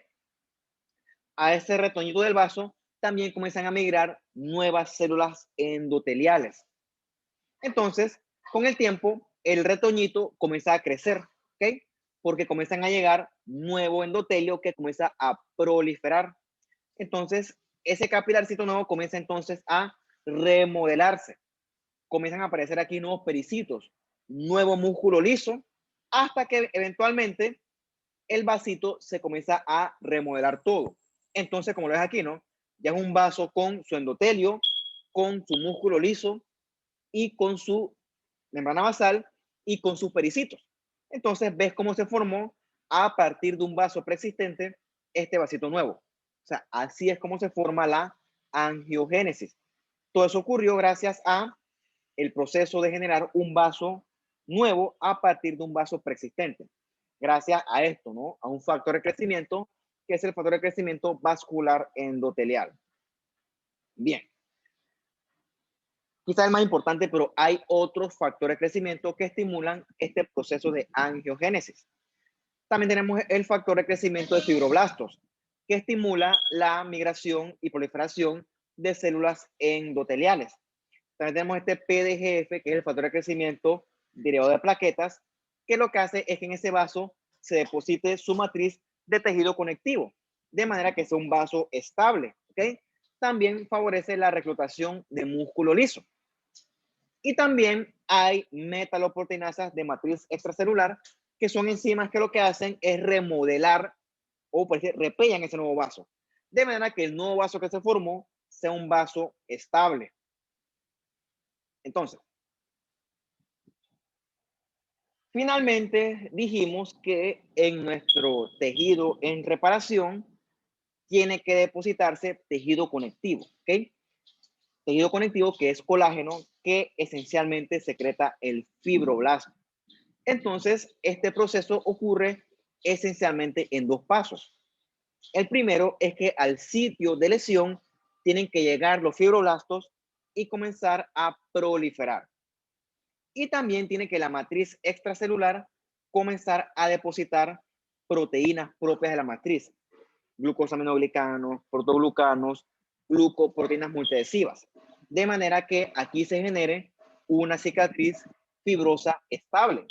A ese retoñito del vaso también comienzan a migrar nuevas células endoteliales. Entonces, con el tiempo, el retoñito comienza a crecer, ¿ok? Porque comienzan a llegar nuevo endotelio que comienza a proliferar. Entonces, ese capilarcito nuevo comienza entonces a remodelarse. Comienzan a aparecer aquí nuevos pericitos, nuevo músculo liso, hasta que eventualmente el vasito se comienza a remodelar todo. Entonces, como lo ves aquí, ¿no? Ya es un vaso con su endotelio, con su músculo liso y con su membrana basal y con sus pericitos. Entonces, ves cómo se formó a partir de un vaso preexistente este vasito nuevo. O sea, así es como se forma la angiogénesis. Todo eso ocurrió gracias a el proceso de generar un vaso nuevo a partir de un vaso preexistente. Gracias a esto, ¿no? A un factor de crecimiento, que es el factor de crecimiento vascular endotelial. Bien, quizás el más importante, pero hay otros factores de crecimiento que estimulan este proceso de angiogénesis. También tenemos el factor de crecimiento de fibroblastos, que estimula la migración y proliferación de células endoteliales. También tenemos este PDGF, que es el factor de crecimiento derivado de plaquetas, que lo que hace es que en ese vaso se deposite su matriz de tejido conectivo, de manera que sea un vaso estable, ¿ok? También favorece la reclutación de músculo liso. Y también hay metaloproteinasas de matriz extracelular, que son enzimas que lo que hacen es remodelar o por ejemplo, repellan ese nuevo vaso, de manera que el nuevo vaso que se formó sea un vaso estable. Entonces, finalmente dijimos que en nuestro tejido en reparación tiene que depositarse tejido conectivo, ¿ok? Tejido conectivo que es colágeno, que esencialmente secreta el fibroblasto. Entonces, este proceso ocurre esencialmente en dos pasos. El primero es que al sitio de lesión tienen que llegar los fibroblastos y comenzar a proliferar. Y también tiene que la matriz extracelular comenzar a depositar proteínas propias de la matriz, glucosaminoglicanos, protoglucanos, glucoproteínas multiadhesivas, de manera que aquí se genere una cicatriz fibrosa estable.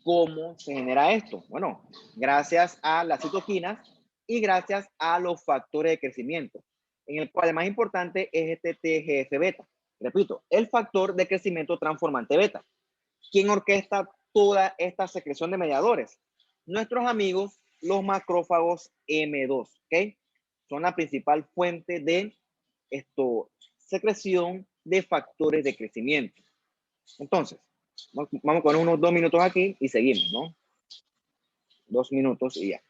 ¿Cómo se genera esto? Bueno, gracias a las citoquinas y gracias a los factores de crecimiento, en el cual el más importante es este TGF-beta. Repito, el factor de crecimiento transformante beta. ¿Quién orquesta toda esta secreción de mediadores? Nuestros amigos, los macrófagos M2, ¿ok? Son la principal fuente de secreción de factores de crecimiento. Entonces, vamos con unos 2 minutos aquí y seguimos, ¿no? 2 minutos y ya.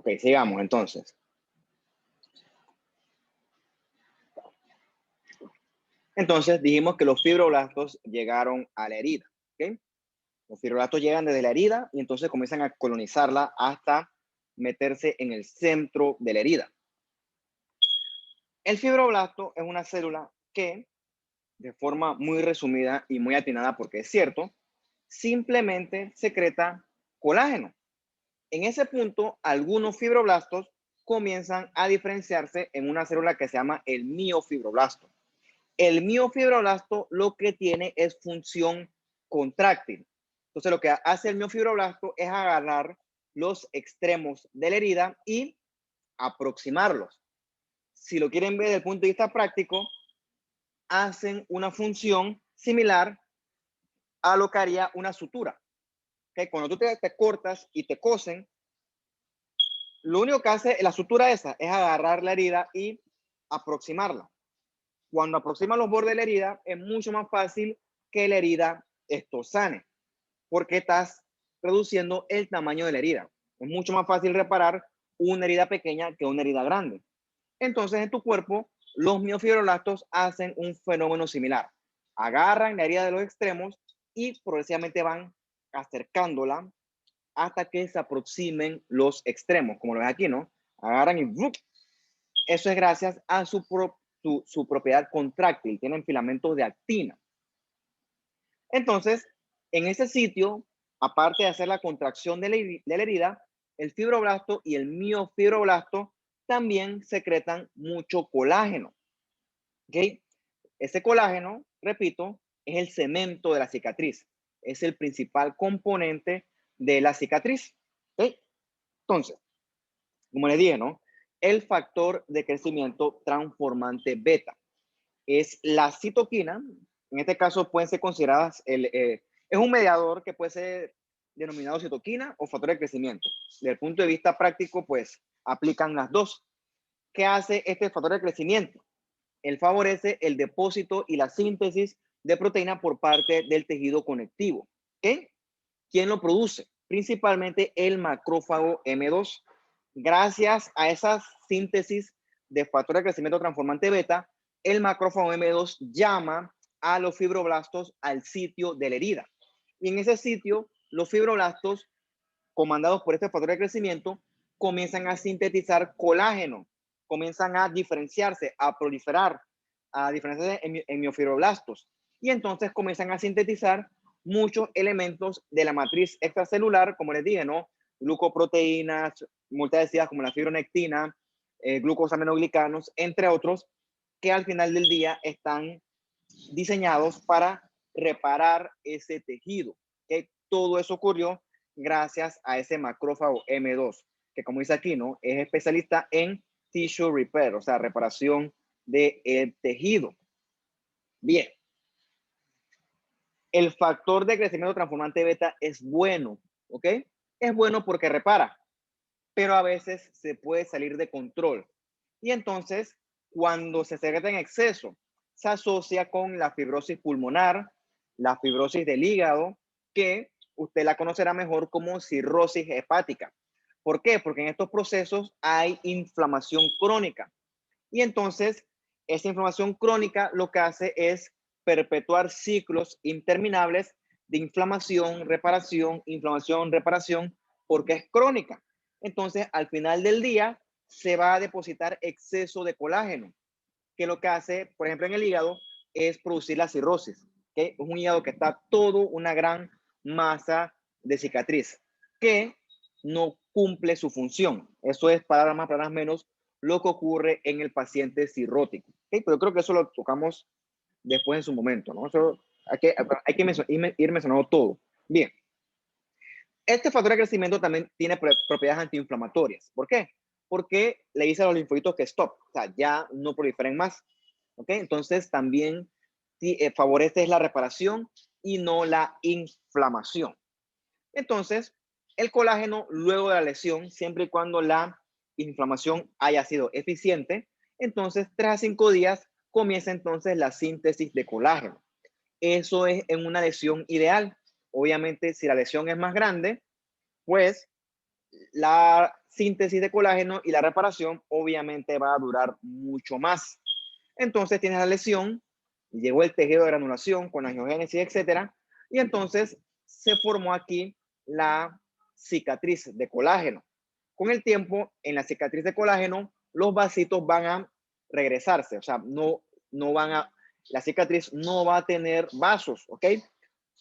Ok, sigamos entonces. Entonces dijimos que los fibroblastos llegaron a la herida. ¿Okay? Los fibroblastos llegan desde la herida y entonces comienzan a colonizarla hasta meterse en el centro de la herida. El fibroblasto es una célula que, de forma muy resumida y muy atinada porque es cierto, simplemente secreta colágeno. En ese punto, algunos fibroblastos comienzan a diferenciarse en una célula que se llama el miofibroblasto. El miofibroblasto lo que tiene es función contráctil. Entonces, lo que hace el miofibroblasto es agarrar los extremos de la herida y aproximarlos. Si lo quieren ver desde el punto de vista práctico, hacen una función similar a lo que haría una sutura. ¿Okay? Cuando tú te cortas y te cosen, lo único que hace la sutura esa es agarrar la herida y aproximarla. Cuando aproximan los bordes de la herida, es mucho más fácil que la herida sane, porque estás reduciendo el tamaño de la herida. Es mucho más fácil reparar una herida pequeña que una herida grande. Entonces, en tu cuerpo, los miofibroblastos hacen un fenómeno similar. Agarran la herida de los extremos y progresivamente van acercándola hasta que se aproximen los extremos, como lo ves aquí, ¿no? Agarran y ¡vup! Eso es gracias a su propiedad contráctil, tienen filamentos de actina. Entonces, en ese sitio, aparte de hacer la contracción de la herida, el fibroblasto y el miofibroblasto también secretan mucho colágeno. ¿Okay? Ese colágeno, repito, es el cemento de la cicatriz. Es el principal componente de la cicatriz. ¿Okay? Entonces, como les dije, ¿no? El factor de crecimiento transformante beta es la citoquina. En este caso pueden ser consideradas, es un mediador que puede ser denominado citoquina o factor de crecimiento. Desde el punto de vista práctico, pues aplican las dos. ¿Qué hace este factor de crecimiento? Él favorece el depósito y la síntesis de proteína por parte del tejido conectivo. ¿Okay? ¿Quién lo produce? Principalmente el macrófago M2. Gracias a esa síntesis de factor de crecimiento transformante beta, el macrófago M2 llama a los fibroblastos al sitio de la herida. Y en ese sitio, los fibroblastos, comandados por este factor de crecimiento, comienzan a sintetizar colágeno, comienzan a diferenciarse, a proliferar, a diferenciarse en miofibroblastos. Y entonces comienzan a sintetizar muchos elementos de la matriz extracelular, como les dije, ¿no? Glucoproteínas, multiácidas como la fibronectina, glucosaminoglicanos, entre otros, que al final del día están diseñados para reparar ese tejido. ¿Okay? Todo eso ocurrió gracias a ese macrófago M2, que como dice aquí, ¿no? Es especialista en tissue repair, o sea, reparación del tejido. Bien. El factor de crecimiento transformante beta es bueno, ¿ok? Es bueno porque repara, pero a veces se puede salir de control. Y entonces, cuando se secreta en exceso, se asocia con la fibrosis pulmonar, la fibrosis del hígado, que usted la conocerá mejor como cirrosis hepática. ¿Por qué? Porque en estos procesos hay inflamación crónica. Y entonces, esa inflamación crónica lo que hace es perpetuar ciclos interminables de inflamación, reparación, porque es crónica. Entonces, al final del día, se va a depositar exceso de colágeno, que lo que hace, por ejemplo, en el hígado, es producir la cirrosis, que es un hígado que está todo una gran masa de cicatriz, que no cumple su función. Eso es, palabras más, palabras menos, lo que ocurre en el paciente cirrótico. ¿Okay? Pero creo que eso lo tocamos después en su momento, ¿no? Eso hay que ir mencionando todo. Bien. Este factor de crecimiento también tiene propiedades antiinflamatorias. ¿Por qué? Porque le dice a los linfocitos que stop, o sea, ya no proliferen más. ¿Ok? Entonces también favorece la reparación y no la inflamación. Entonces, el colágeno luego de la lesión, siempre y cuando la inflamación haya sido eficiente, entonces 3 a 5 días comienza entonces la síntesis de colágeno. Eso es en una lesión ideal. Obviamente, si la lesión es más grande, pues la síntesis de colágeno y la reparación obviamente va a durar mucho más. Entonces tienes la lesión, llegó el tejido de granulación con angiogénesis, etcétera, y entonces se formó aquí la cicatriz de colágeno. Con el tiempo, en la cicatriz de colágeno, los vasitos van a regresarse, o sea, no van a, la cicatriz no va a tener vasos, ¿ok?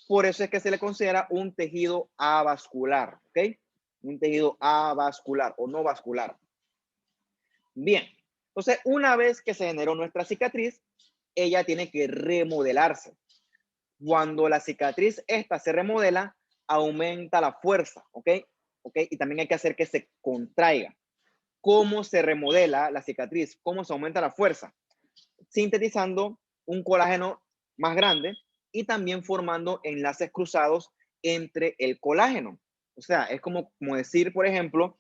Por eso es que se le considera un tejido avascular, ¿ok? Un tejido avascular o no vascular. Bien, entonces una vez que se generó nuestra cicatriz, ella tiene que remodelarse. Cuando la cicatriz esta se remodela, aumenta la fuerza, ¿ok? ¿Ok? Y también hay que hacer que se contraiga. ¿Cómo se remodela la cicatriz? ¿Cómo se aumenta la fuerza? Sintetizando un colágeno más grande y también formando enlaces cruzados entre el colágeno. O sea, es como decir, por ejemplo,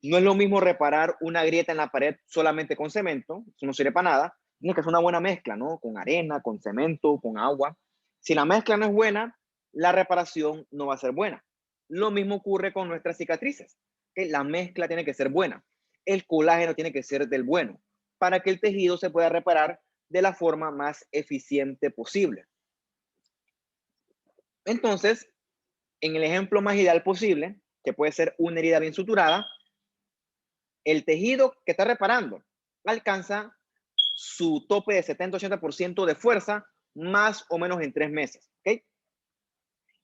no es lo mismo reparar una grieta en la pared solamente con cemento, eso no sirve para nada, tiene que hacer una buena mezcla, ¿no? Con arena, con cemento, con agua. Si la mezcla no es buena, la reparación no va a ser buena. Lo mismo ocurre con nuestras cicatrices, que la mezcla tiene que ser buena. El colágeno tiene que ser del bueno, para que el tejido se pueda reparar de la forma más eficiente posible. Entonces, en el ejemplo más ideal posible, que puede ser una herida bien suturada, el tejido que está reparando alcanza su tope de 70-80% de fuerza más o menos en 3 meses. ¿Ok?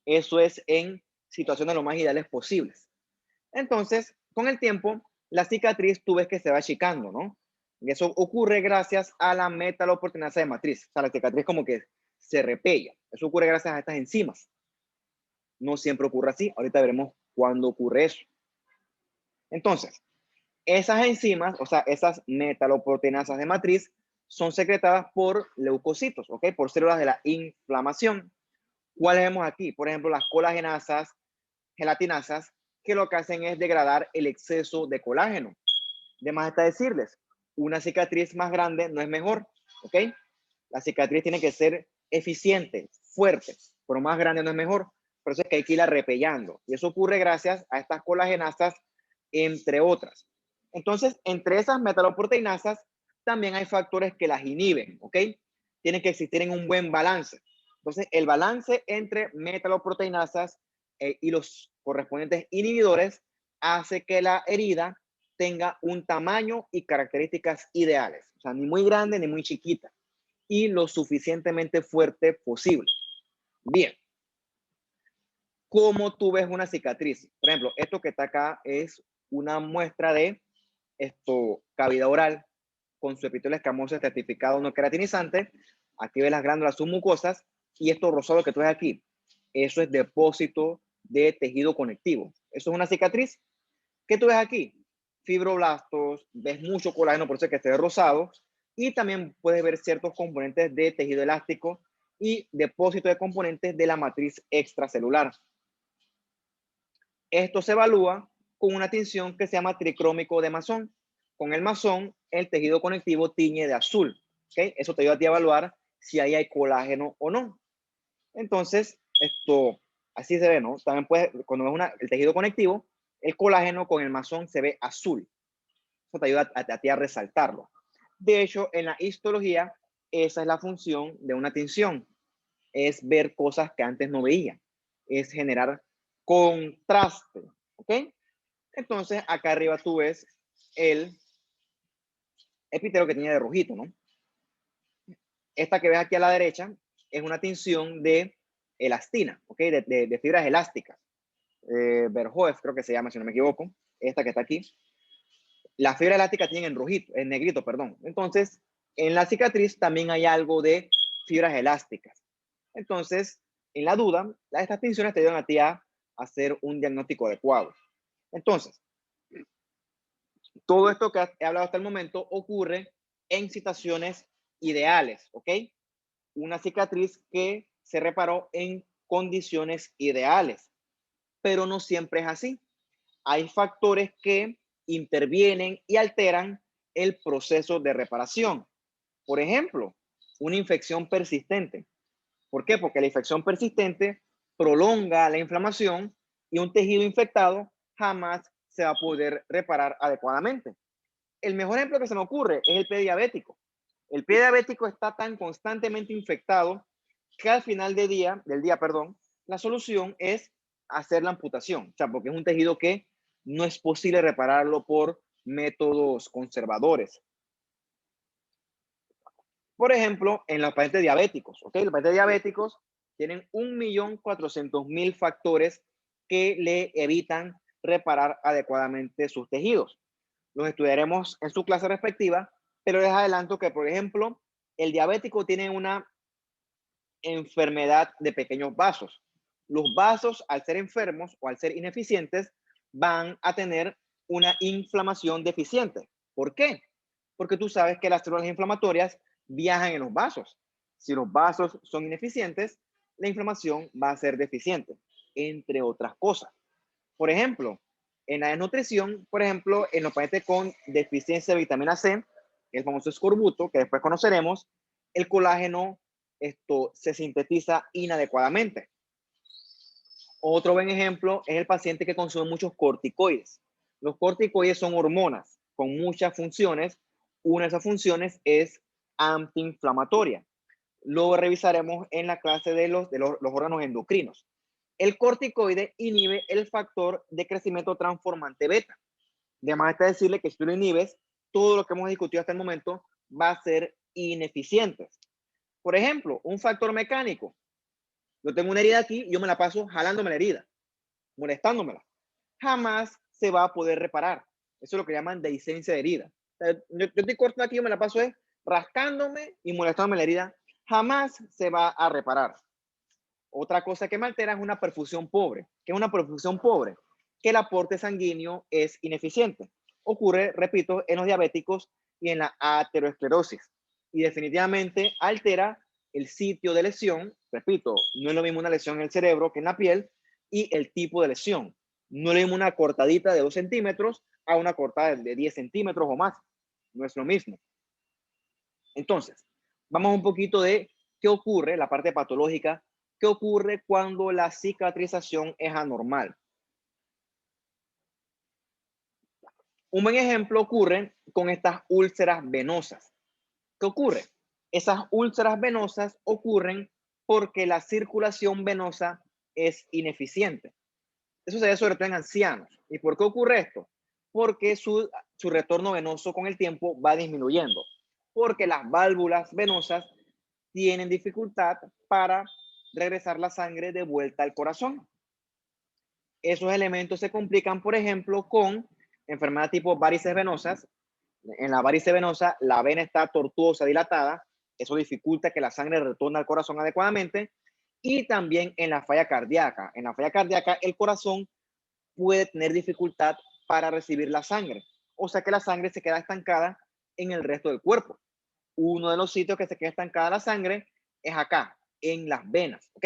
Eso es en situaciones lo más ideales posibles. Entonces, con el tiempo, la cicatriz tú ves que se va achicando, ¿no? Y eso ocurre gracias a la metaloproteinasa de matriz. O sea, la cicatriz como que se repella. Eso ocurre gracias a estas enzimas. No siempre ocurre así. Ahorita veremos cuándo ocurre eso. Entonces, esas enzimas, o sea, esas metaloproteinasas de matriz, son secretadas por leucocitos, ¿ok? Por células de la inflamación. ¿Cuáles vemos aquí? Por ejemplo, las colagenasas, gelatinasas, que lo que hacen es degradar el exceso de colágeno. De más está decirles, una cicatriz más grande no es mejor, ¿ok? La cicatriz tiene que ser eficiente, fuerte, pero más grande no es mejor. Por eso es que hay que irla repellando. Y eso ocurre gracias a estas colagenasas, entre otras. Entonces, entre esas metaloproteinasas, también hay factores que las inhiben, ¿ok? Tienen que existir en un buen balance. Entonces, el balance entre metaloproteinasas y los correspondientes inhibidores hace que la herida tenga un tamaño y características ideales. O sea, ni muy grande ni muy chiquita. Y lo suficientemente fuerte posible. Bien. ¿Cómo tú ves una cicatriz? Por ejemplo, esto que está acá es una muestra de cavidad oral con su epitelio escamoso estratificado no queratinizante. Aquí ves las glándulas submucosas y esto rosado que tú ves aquí, eso es depósito de tejido conectivo. Eso es una cicatriz. ¿Qué tú ves aquí? Fibroblastos, ves mucho colágeno, por eso es que esté rosado, y también puedes ver ciertos componentes de tejido elástico y depósito de componentes de la matriz extracelular. Esto se evalúa con una tinción que se llama tricrómico de Masson. Con el Masson, el tejido conectivo tiñe de azul. ¿Okay? Eso te ayuda a ti a evaluar si ahí hay colágeno o no. Entonces, así se ve, ¿no? También puedes, cuando ves el tejido conectivo, el colágeno con el Masson se ve azul. Eso te ayuda a ti a resaltarlo. De hecho, en la histología, esa es la función de una tinción. Es ver cosas que antes no veía. Es generar contraste, ¿ok? Entonces, acá arriba tú ves el epitelio que tiene de rojito, ¿no? Esta que ves aquí a la derecha es una tinción de elastina, ¿ok? De fibras elásticas. Verhoef creo que se llama, si no me equivoco. Esta que está aquí. Las fibras elásticas tienen en rojito, en negrito, perdón. Entonces, en la cicatriz también hay algo de fibras elásticas. Entonces, en la duda, estas tinciones te ayudan a ti a hacer un diagnóstico adecuado. Entonces, todo esto que he hablado hasta el momento ocurre en situaciones ideales, ¿ok? Una cicatriz que se reparó en condiciones ideales, pero no siempre es así. Hay factores que intervienen y alteran el proceso de reparación. Por ejemplo, una infección persistente. ¿Por qué? Porque la infección persistente prolonga la inflamación y un tejido infectado jamás se va a poder reparar adecuadamente. El mejor ejemplo que se me ocurre es el pie diabético. El pie diabético está tan constantemente infectado que al final del día, la solución es hacer la amputación, o sea, porque es un tejido que no es posible repararlo por métodos conservadores. Por ejemplo, en los pacientes diabéticos, ¿ok? Los pacientes diabéticos tienen 1.400.000 factores que le evitan reparar adecuadamente sus tejidos. Los estudiaremos en su clase respectiva, pero les adelanto que, por ejemplo, el diabético tiene una enfermedad de pequeños vasos. Los vasos, al ser enfermos o al ser ineficientes, van a tener una inflamación deficiente. ¿Por qué? Porque tú sabes que las células inflamatorias viajan en los vasos. Si los vasos son ineficientes, la inflamación va a ser deficiente, entre otras cosas. Por ejemplo, en la desnutrición, por ejemplo, en los pacientes con deficiencia de vitamina C, el famoso escorbuto, que después conoceremos, el colágeno se sintetiza inadecuadamente. Otro buen ejemplo es el paciente que consume muchos corticoides. Los corticoides son hormonas con muchas funciones. Una de esas funciones es antiinflamatoria. Lo revisaremos en la clase de los órganos endocrinos. El corticoide inhibe el factor de crecimiento transformante beta. De más está decirle que si tú lo inhibes, todo lo que hemos discutido hasta el momento va a ser ineficiente. Por ejemplo, un factor mecánico. Yo tengo una herida aquí y yo me la paso jalándome la herida, molestándomela. Jamás se va a poder reparar. Eso es lo que llaman dehiscencia de herida. O sea, yo estoy cortando aquí y me la paso rascándome y molestándome la herida. Jamás se va a reparar. Otra cosa que me altera es una perfusión pobre. ¿Qué es una perfusión pobre? Que el aporte sanguíneo es ineficiente. Ocurre, repito, en los diabéticos y en la aterosclerosis. Y definitivamente altera el sitio de lesión. Repito, no es lo mismo una lesión en el cerebro que en la piel, y el tipo de lesión. No es lo mismo una cortadita de 2 centímetros a una cortada de 10 centímetros o más. No es lo mismo. Entonces, vamos un poquito de qué ocurre, la parte patológica, qué ocurre cuando la cicatrización es anormal. Un buen ejemplo ocurre con estas úlceras venosas. ¿Qué ocurre? Esas úlceras venosas ocurren porque la circulación venosa es ineficiente. Eso se ve sobre todo en ancianos. ¿Y por qué ocurre esto? Porque su retorno venoso con el tiempo va disminuyendo. Porque las válvulas venosas tienen dificultad para regresar la sangre de vuelta al corazón. Esos elementos se complican, por ejemplo, con enfermedad tipo varices venosas. En la varice venosa, la vena está tortuosa, dilatada. Eso dificulta que la sangre retorne al corazón adecuadamente. Y también en la falla cardíaca. En la falla cardíaca, el corazón puede tener dificultad para recibir la sangre. O sea que la sangre se queda estancada en el resto del cuerpo. Uno de los sitios que se queda estancada la sangre es acá, en las venas, ¿ok?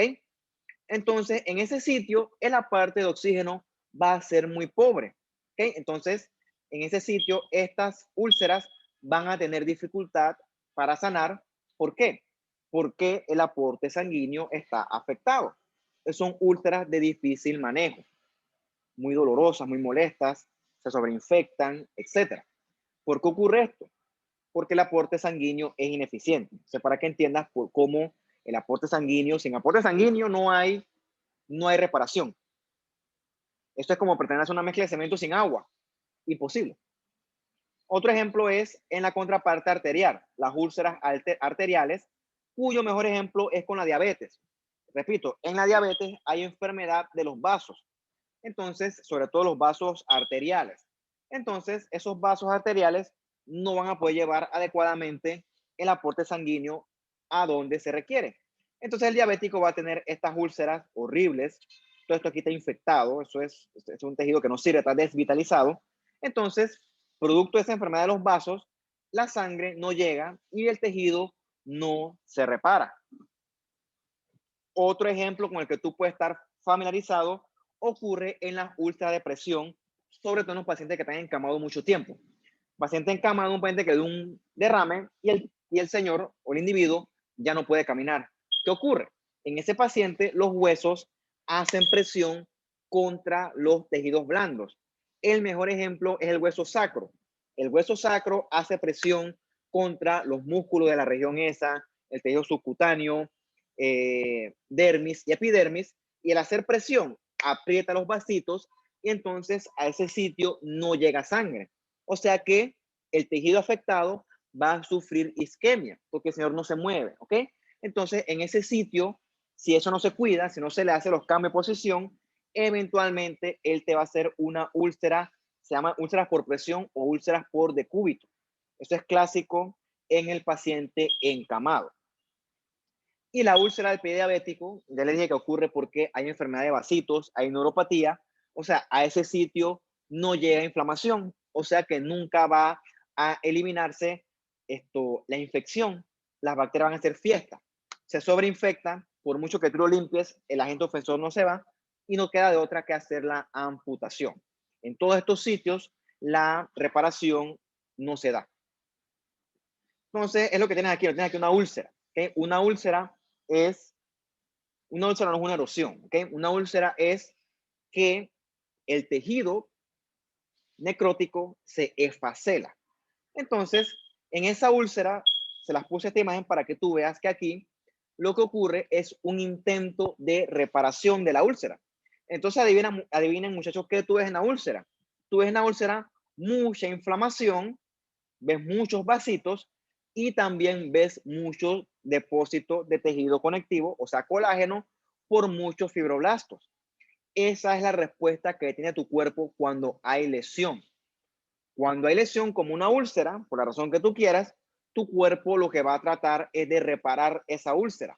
Entonces, en ese sitio, la parte de oxígeno va a ser muy pobre, ¿ok? Entonces, en ese sitio, estas úlceras van a tener dificultad para sanar. ¿Por qué? Porque el aporte sanguíneo está afectado. Son úlceras de difícil manejo, muy dolorosas, muy molestas, se sobreinfectan, etc. ¿Por qué ocurre esto? Porque el aporte sanguíneo es ineficiente. O sea, para que entiendas por cómo el aporte sanguíneo, sin aporte sanguíneo no hay reparación. Esto es como pretender hacer una mezcla de cemento sin agua. Imposible. Otro ejemplo es en la contraparte arterial, las úlceras arteriales, cuyo mejor ejemplo es con la diabetes. Repito, en la diabetes hay enfermedad de los vasos. Entonces, sobre todo los vasos arteriales. Entonces, esos vasos arteriales no van a poder llevar adecuadamente el aporte sanguíneo a donde se requiere. Entonces, el diabético va a tener estas úlceras horribles. Todo esto aquí está infectado. Eso es un tejido que no sirve, está desvitalizado. Entonces, producto de esa enfermedad de los vasos, la sangre no llega y el tejido no se repara. Otro ejemplo con el que tú puedes estar familiarizado ocurre en la ultradepresión, sobre todo en los pacientes que están encamados mucho tiempo. Paciente encamado, un paciente que dio un derrame y el señor o el individuo ya no puede caminar. ¿Qué ocurre? En ese paciente los huesos hacen presión contra los tejidos blandos. El mejor ejemplo es el hueso sacro. El hueso sacro hace presión contra los músculos de la región esa, el tejido subcutáneo, dermis y epidermis, y al hacer presión aprieta los vasitos y entonces a ese sitio no llega sangre. O sea que el tejido afectado va a sufrir isquemia porque el señor no se mueve, ¿ok? Entonces en ese sitio, si eso no se cuida, si no se le hace los cambios de posición, eventualmente él te va a hacer una úlcera, se llama úlceras por presión o úlceras por decúbito. Eso es clásico en el paciente encamado. Y la úlcera del pie diabético, ya les dije que ocurre porque hay enfermedad de vasitos, hay neuropatía, o sea, a ese sitio no llega inflamación, o sea que nunca va a eliminarse la infección, las bacterias van a hacer fiesta, se sobreinfecta, por mucho que tú lo limpies, el agente ofensor no se va y no queda de otra que hacer la amputación. En todos estos sitios, la reparación no se da. Entonces, es lo que tienes aquí, tienes aquí una úlcera. ¿Okay? Una úlcera no es una erosión. ¿Okay? Una úlcera es que el tejido necrótico se esfacela. Entonces, en esa úlcera, se las puse esta imagen para que tú veas que aquí lo que ocurre es un intento de reparación de la úlcera. Entonces, adivinen muchachos, ¿qué tú ves en la úlcera? Tú ves en la úlcera mucha inflamación, ves muchos vasitos y también ves muchos depósitos de tejido conectivo, o sea, colágeno, por muchos fibroblastos. Esa es la respuesta que tiene tu cuerpo cuando hay lesión. Cuando hay lesión como una úlcera, por la razón que tú quieras, tu cuerpo lo que va a tratar es de reparar esa úlcera.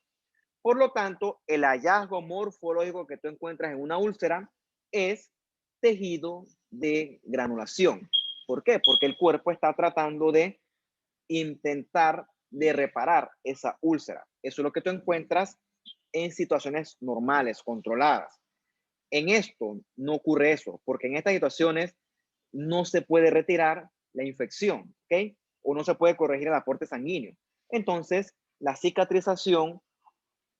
Por lo tanto, el hallazgo morfológico que tú encuentras en una úlcera es tejido de granulación. ¿Por qué? Porque el cuerpo está tratando de intentar de reparar esa úlcera. Eso es lo que tú encuentras en situaciones normales, controladas. En esto no ocurre eso, porque en estas situaciones no se puede retirar la infección, ¿ok? O no se puede corregir el aporte sanguíneo. Entonces, la cicatrización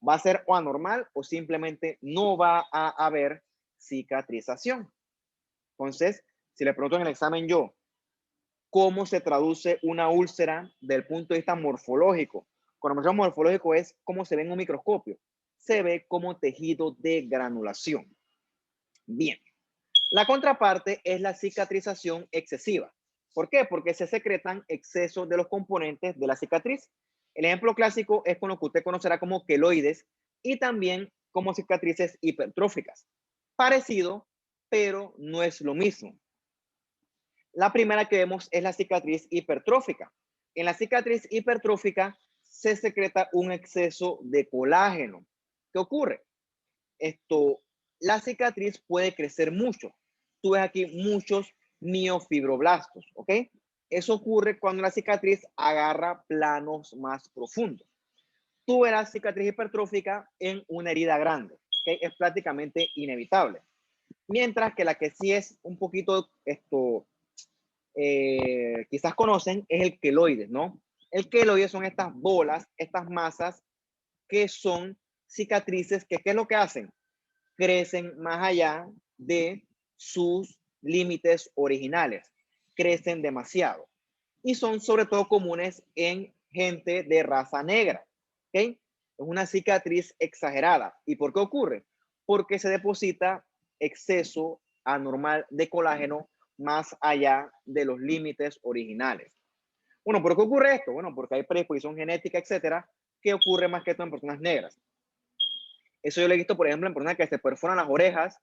va a ser o anormal o simplemente no va a haber cicatrización. Entonces, si le pregunto en el examen yo, ¿cómo se traduce una úlcera del punto de vista morfológico? Cuando me morfológico es cómo se ve en un microscopio. Se ve como tejido de granulación. Bien. La contraparte es la cicatrización excesiva. ¿Por qué? Porque se secretan excesos de los componentes de la cicatriz. El ejemplo clásico es con lo que usted conocerá como queloides y también como cicatrices hipertróficas. Parecido, pero no es lo mismo. La primera que vemos es la cicatriz hipertrófica. En la cicatriz hipertrófica se secreta un exceso de colágeno. ¿Qué ocurre? La cicatriz puede crecer mucho. Tú ves aquí muchos miofibroblastos, ¿ok? Eso ocurre cuando la cicatriz agarra planos más profundos. Tú verás cicatriz hipertrófica en una herida grande, ¿ok? Es prácticamente inevitable. Mientras que la que sí es un poquito, quizás conocen, es el queloide, ¿no? El queloide son estas bolas, estas masas que son cicatrices que, ¿qué es lo que hacen? Crecen más allá de sus límites originales, crecen demasiado y son sobre todo comunes en gente de raza negra. ¿Okay? Es una cicatriz exagerada. ¿Y por qué ocurre? Porque se deposita exceso anormal de colágeno más allá de los límites originales. Bueno, ¿por qué ocurre esto? Bueno, porque hay predisposición genética, etcétera, que ocurre más que todo en personas negras. Eso yo lo he visto, por ejemplo, en personas que se perforan las orejas,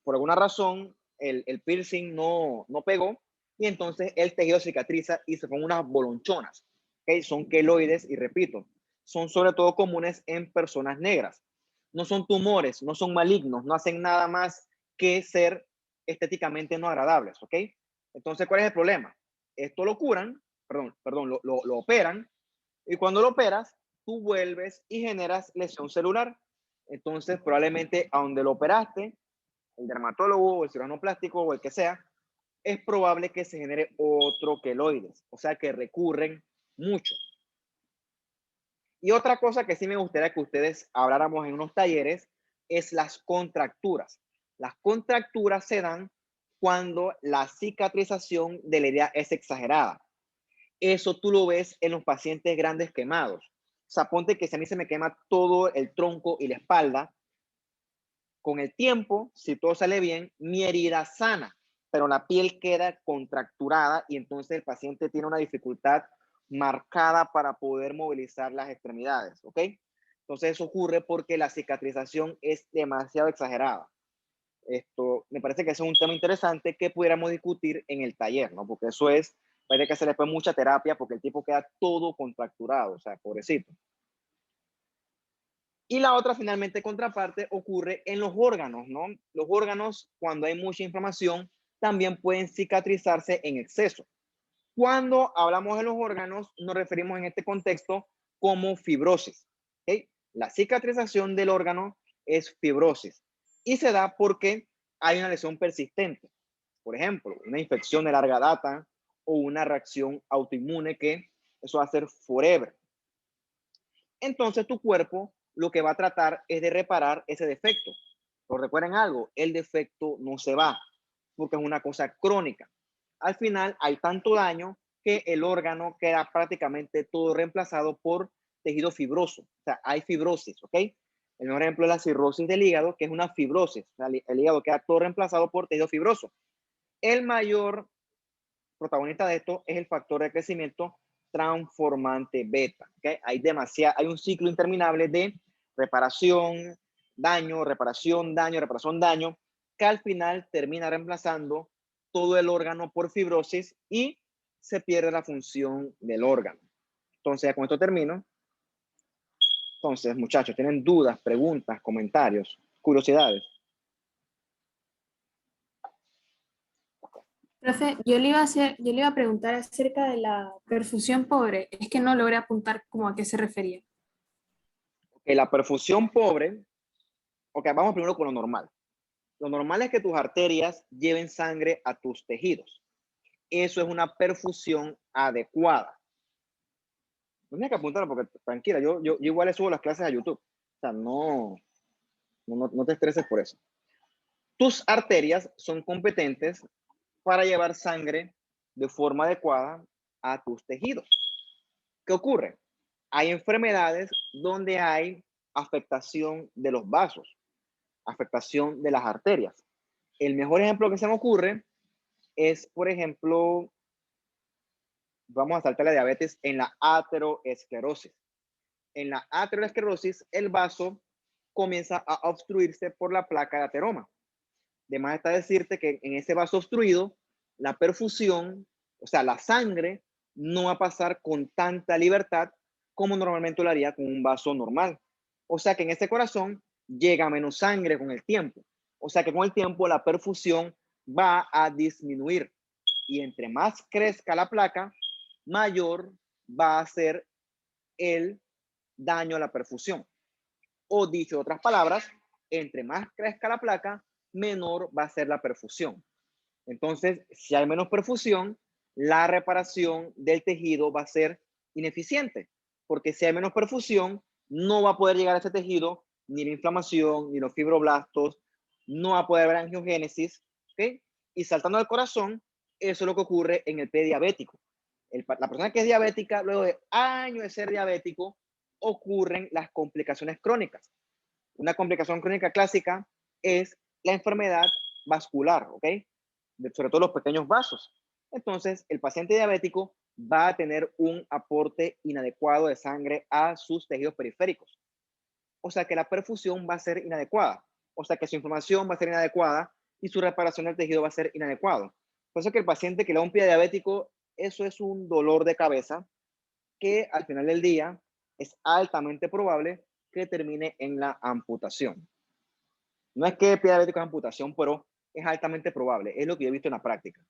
por alguna razón, el piercing no pegó y entonces el tejido cicatriza y se forman unas bolonchonas. ¿Okay? Son queloides y repito, son sobre todo comunes en personas negras. No son tumores, no son malignos, no hacen nada más que ser estéticamente no agradables. ¿Ok? Entonces, ¿cuál es el problema? Esto lo curan, lo operan y cuando lo operas, tú vuelves y generas lesión celular. Entonces, probablemente a donde lo operaste, el dermatólogo o el cirujano plástico o el que sea, es probable que se genere otro queloides, o sea que recurren mucho. Y otra cosa que sí me gustaría que ustedes habláramos en unos talleres es las contracturas. Las contracturas se dan cuando la cicatrización de la herida es exagerada. Eso tú lo ves en los pacientes grandes quemados. O sea, ponte que si a mí se me quema todo el tronco y la espalda, con el tiempo, si todo sale bien, mi herida sana, pero la piel queda contracturada y entonces el paciente tiene una dificultad marcada para poder movilizar las extremidades, ¿ok? Entonces eso ocurre porque la cicatrización es demasiado exagerada. Esto me parece que es un tema interesante que pudiéramos discutir en el taller, ¿no? Porque eso es, parece que se le fue mucha terapia porque el tipo queda todo contracturado, o sea, pobrecito. Y la otra, finalmente, contraparte, ocurre en los órganos, ¿no? Los órganos, cuando hay mucha inflamación, también pueden cicatrizarse en exceso. Cuando hablamos de los órganos, nos referimos en este contexto como fibrosis. ¿Okay? La cicatrización del órgano es fibrosis y se da porque hay una lesión persistente. Por ejemplo, una infección de larga data o una reacción autoinmune que eso va a ser forever. Entonces tu cuerpo lo que va a tratar es de reparar ese defecto. Pero recuerden algo, el defecto no se va porque es una cosa crónica. Al final hay tanto daño que el órgano queda prácticamente todo reemplazado por tejido fibroso. O sea, hay fibrosis, ¿ok? El mejor ejemplo es la cirrosis del hígado, que es una fibrosis. O sea, el hígado queda todo reemplazado por tejido fibroso. El mayor protagonista de esto es el factor de crecimiento transformante beta. ¿Okay? Hay un ciclo interminable de reparación, daño, reparación, daño, reparación, daño, que al final termina reemplazando todo el órgano por fibrosis y se pierde la función del órgano. Entonces, ya con esto termino. Entonces, muchachos, ¿tienen dudas, preguntas, comentarios, curiosidades? Profe, yo le iba a preguntar acerca de la perfusión pobre. Es que no logré apuntar como a qué se refería. Que la perfusión pobre, ok, vamos primero con lo normal. Lo normal es que tus arterias lleven sangre a tus tejidos. Eso es una perfusión adecuada. No tienes que apuntarlo porque tranquila, yo igual le subo las clases a YouTube. O sea, no te estreses por eso. Tus arterias son competentes para llevar sangre de forma adecuada a tus tejidos. ¿Qué ocurre? Hay enfermedades donde hay afectación de los vasos, afectación de las arterias. El mejor ejemplo que se me ocurre es, por ejemplo, vamos a saltar la diabetes en la ateroesclerosis. En la ateroesclerosis, el vaso comienza a obstruirse por la placa de ateroma. De más está decirte que en ese vaso obstruido, la perfusión, o sea, la sangre, no va a pasar con tanta libertad como normalmente lo haría con un vaso normal. O sea que en ese corazón llega menos sangre con el tiempo. O sea que con el tiempo la perfusión va a disminuir. Y entre más crezca la placa, mayor va a ser el daño a la perfusión. O dicho de otras palabras, entre más crezca la placa, menor va a ser la perfusión. Entonces, si hay menos perfusión, la reparación del tejido va a ser ineficiente, porque si hay menos perfusión, no va a poder llegar a ese tejido ni la inflamación, ni los fibroblastos, no va a poder haber angiogénesis, ¿ok? Y saltando al corazón, eso es lo que ocurre en el pie diabético. La persona que es diabética, luego de años de ser diabético, ocurren las complicaciones crónicas. Una complicación crónica clásica es la enfermedad vascular, ¿ok? Sobre todo los pequeños vasos. Entonces, el paciente diabético va a tener un aporte inadecuado de sangre a sus tejidos periféricos. O sea que la perfusión va a ser inadecuada. O sea que su inflamación va a ser inadecuada y su reparación del tejido va a ser inadecuado. Por eso que el paciente que le da un pie diabético, eso es un dolor de cabeza que al final del día es altamente probable que termine en la amputación. No es que pie diabético es amputación, pero es altamente probable. Es lo que yo he visto en la práctica.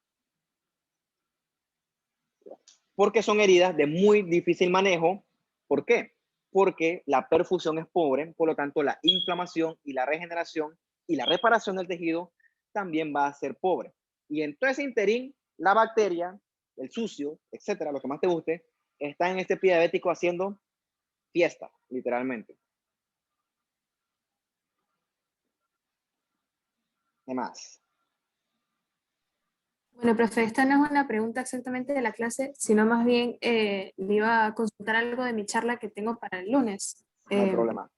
Porque son heridas de muy difícil manejo. ¿Por qué? Porque la perfusión es pobre, por lo tanto la inflamación y la regeneración y la reparación del tejido también va a ser pobre. Y en todo ese interín, la bacteria, el sucio, etcétera, lo que más te guste, está en este pie diabético haciendo fiesta, literalmente. ¿Qué más? Bueno, profe, esta no es una pregunta exactamente de la clase, sino más bien le iba a consultar algo de mi charla que tengo para el lunes. No hay problema.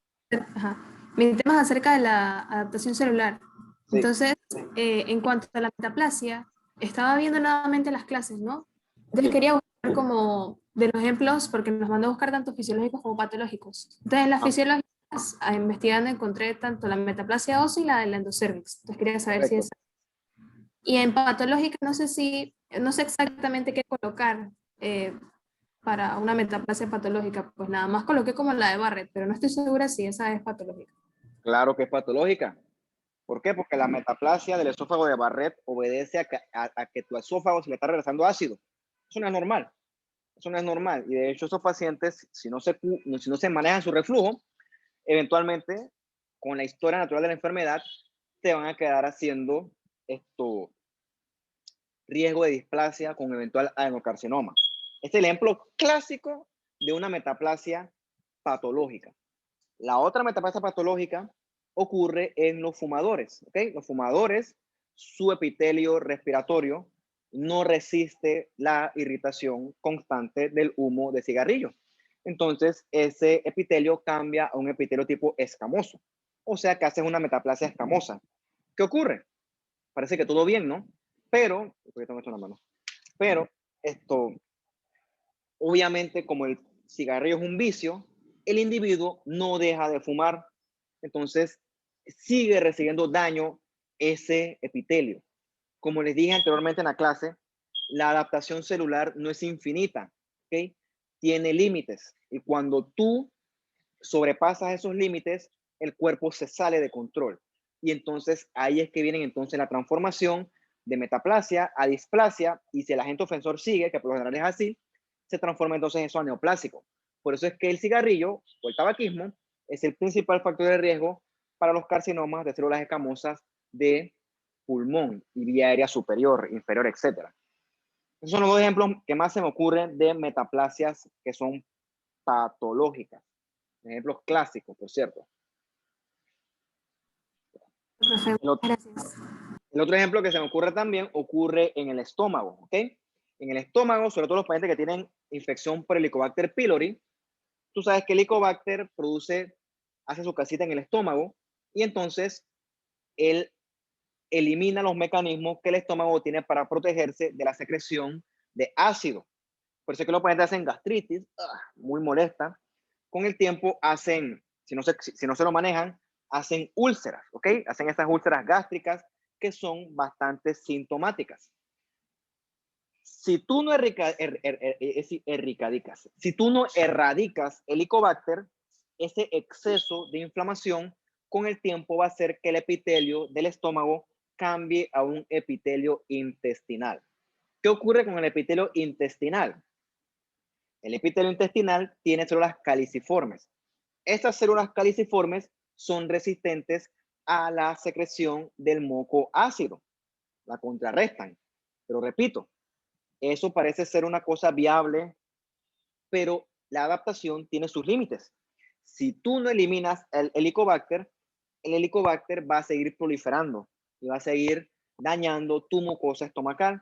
Ajá. Mi tema es acerca de la adaptación celular. Sí, Entonces, en cuanto a la metaplasia, estaba viendo nuevamente las clases, ¿no? Entonces sí. quería buscar como de los ejemplos, porque nos mandó a buscar tanto fisiológicos como patológicos. Entonces, en las Ah, fisiológicas, investigando, encontré tanto la metaplasia ósea y la del endocérvix. Entonces quería saber si correcto. es... Y en patológica, no sé si, no sé exactamente qué colocar para una metaplasia patológica. Pues nada más coloqué como la de Barrett, pero no estoy segura si esa es patológica. Claro que es patológica. ¿Por qué? Porque la metaplasia del esófago de Barrett obedece a que tu esófago se le está regresando ácido. Eso no es normal. Eso no es normal. Y de hecho, esos pacientes, si no se manejan su reflujo, eventualmente, con la historia natural de la enfermedad, te van a quedar haciendo esto, riesgo de displasia con eventual adenocarcinoma. Este es el ejemplo clásico de una metaplasia patológica. La otra metaplasia patológica ocurre en los fumadores. ¿Okay? Los fumadores, su epitelio respiratorio no resiste la irritación constante del humo de cigarrillo. Entonces, ese epitelio cambia a un epitelio tipo escamoso. O sea, que haces una metaplasia escamosa. ¿Qué ocurre? Parece que todo bien, ¿no? Pero, tengo esto en la mano, pero esto, obviamente, como el cigarrillo es un vicio, el individuo no deja de fumar, entonces sigue recibiendo daño ese epitelio. Como les dije anteriormente en la clase, la adaptación celular no es infinita, ¿ok? Tiene límites y cuando tú sobrepasas esos límites, el cuerpo se sale de control. Y entonces ahí es que viene entonces la transformación de metaplasia a displasia, y si el agente ofensor sigue, que por lo general es así, se transforma entonces en eso a neoplásico. Por eso es que el cigarrillo o el tabaquismo es el principal factor de riesgo para los carcinomas de células escamosas de pulmón y vía aérea superior, inferior, etc. Esos son los dos ejemplos que más se me ocurren de metaplasias que son patológicas. Ejemplos clásicos, por cierto. Profe, El otro, gracias. el otro ejemplo que se me ocurre también ocurre en el estómago, ¿ok? En el estómago, sobre todo los pacientes que tienen infección por Helicobacter pylori, tú sabes que el Helicobacter hace su casita en el estómago y entonces él elimina los mecanismos que el estómago tiene para protegerse de la secreción de ácido. Por eso es que los pacientes hacen gastritis, muy molesta. Con el tiempo hacen, si no se lo manejan, hacen úlceras, ¿ok? Hacen estas úlceras gástricas que son bastante sintomáticas. Si tú no si tú no erradicas el Helicobacter, ese exceso de inflamación con el tiempo va a hacer que el epitelio del estómago cambie a un epitelio intestinal. ¿Qué ocurre con el epitelio intestinal? El epitelio intestinal tiene células caliciformes. Estas células caliciformes son resistentes a la secreción del moco ácido, la contrarrestan. Pero repito, eso parece ser una cosa viable, pero la adaptación tiene sus límites. Si tú no eliminas el Helicobacter va a seguir proliferando y va a seguir dañando tu mucosa estomacal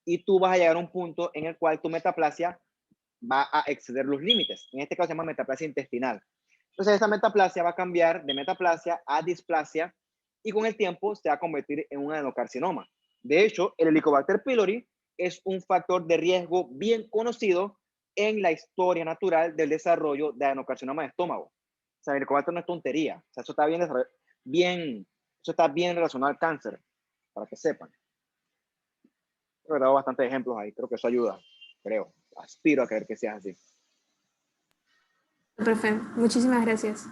y tú vas a llegar a un punto en el cual tu metaplasia va a exceder los límites. En este caso se llama metaplasia intestinal. Entonces esa metaplasia va a cambiar de metaplasia a displasia y con el tiempo se va a convertir en un adenocarcinoma. De hecho, el Helicobacter pylori es un factor de riesgo bien conocido en la historia natural del desarrollo de adenocarcinoma de estómago. O sea, el Helicobacter no es tontería. O sea, eso está eso está bien relacionado al cáncer, para que sepan. Creo que he dado bastantes ejemplos ahí. Creo que eso ayuda. Creo. Aspiro a creer que sea así. Profe, muchísimas gracias.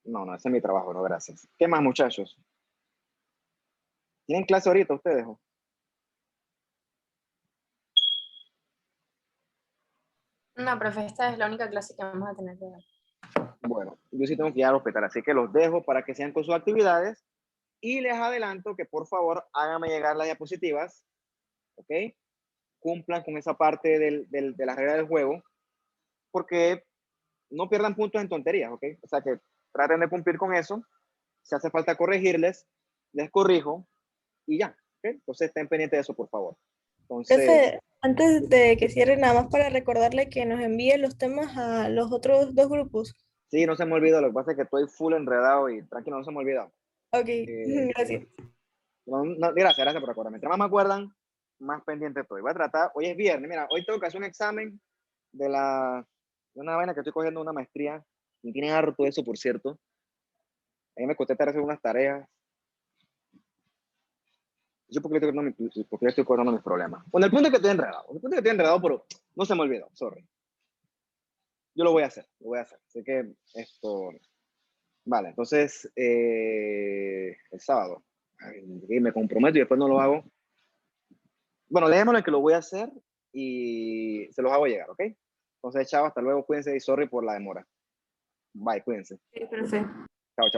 No, no, ese es mi trabajo, no, gracias. ¿Qué más, muchachos? ¿Tienen clase ahorita ustedes? No, profe, esta es la única clase que vamos a tener que dar. Bueno, yo sí tengo que ir al hospital, así que los dejo para que sean con sus actividades y les adelanto que por favor háganme llegar las diapositivas, ¿ok? Cumplan con esa parte de la regla del juego, porque no pierdan puntos en tonterías, ¿ok? O sea que traten de cumplir con eso. Si hace falta corregirles, les corrijo y ya. ¿Okay? Entonces estén pendientes de eso, por favor. Entonces, Profe, antes de que cierre, nada más para recordarle que nos envíe los temas a los otros dos grupos. sí, no se me olvidó, lo que pasa es que estoy full enredado y tranquilo, no se me olvida. Ok, gracias. Gracias por recordarme. Entre más me acuerdan, más pendiente estoy. Voy a tratar, hoy es viernes, mira, hoy tengo que hacer un examen de una vaina que estoy cogiendo, una maestría. Me tiene harto eso, por cierto. A mí me costé hacer unas tareas. Yo porque le estoy cortando mis problemas. Bueno, el punto es que estoy enredado. Pero no se me olvidó, sorry. Yo lo voy a hacer. Así que esto... Vale, entonces, el sábado. Ay, me comprometo y después no lo hago. Bueno, dejémoslo que lo voy a hacer y se los hago llegar, ¿ok? Entonces, chao, hasta luego, cuídense y sorry por la demora. Bye, cuídense. Sí, perfecto. Chao, chao.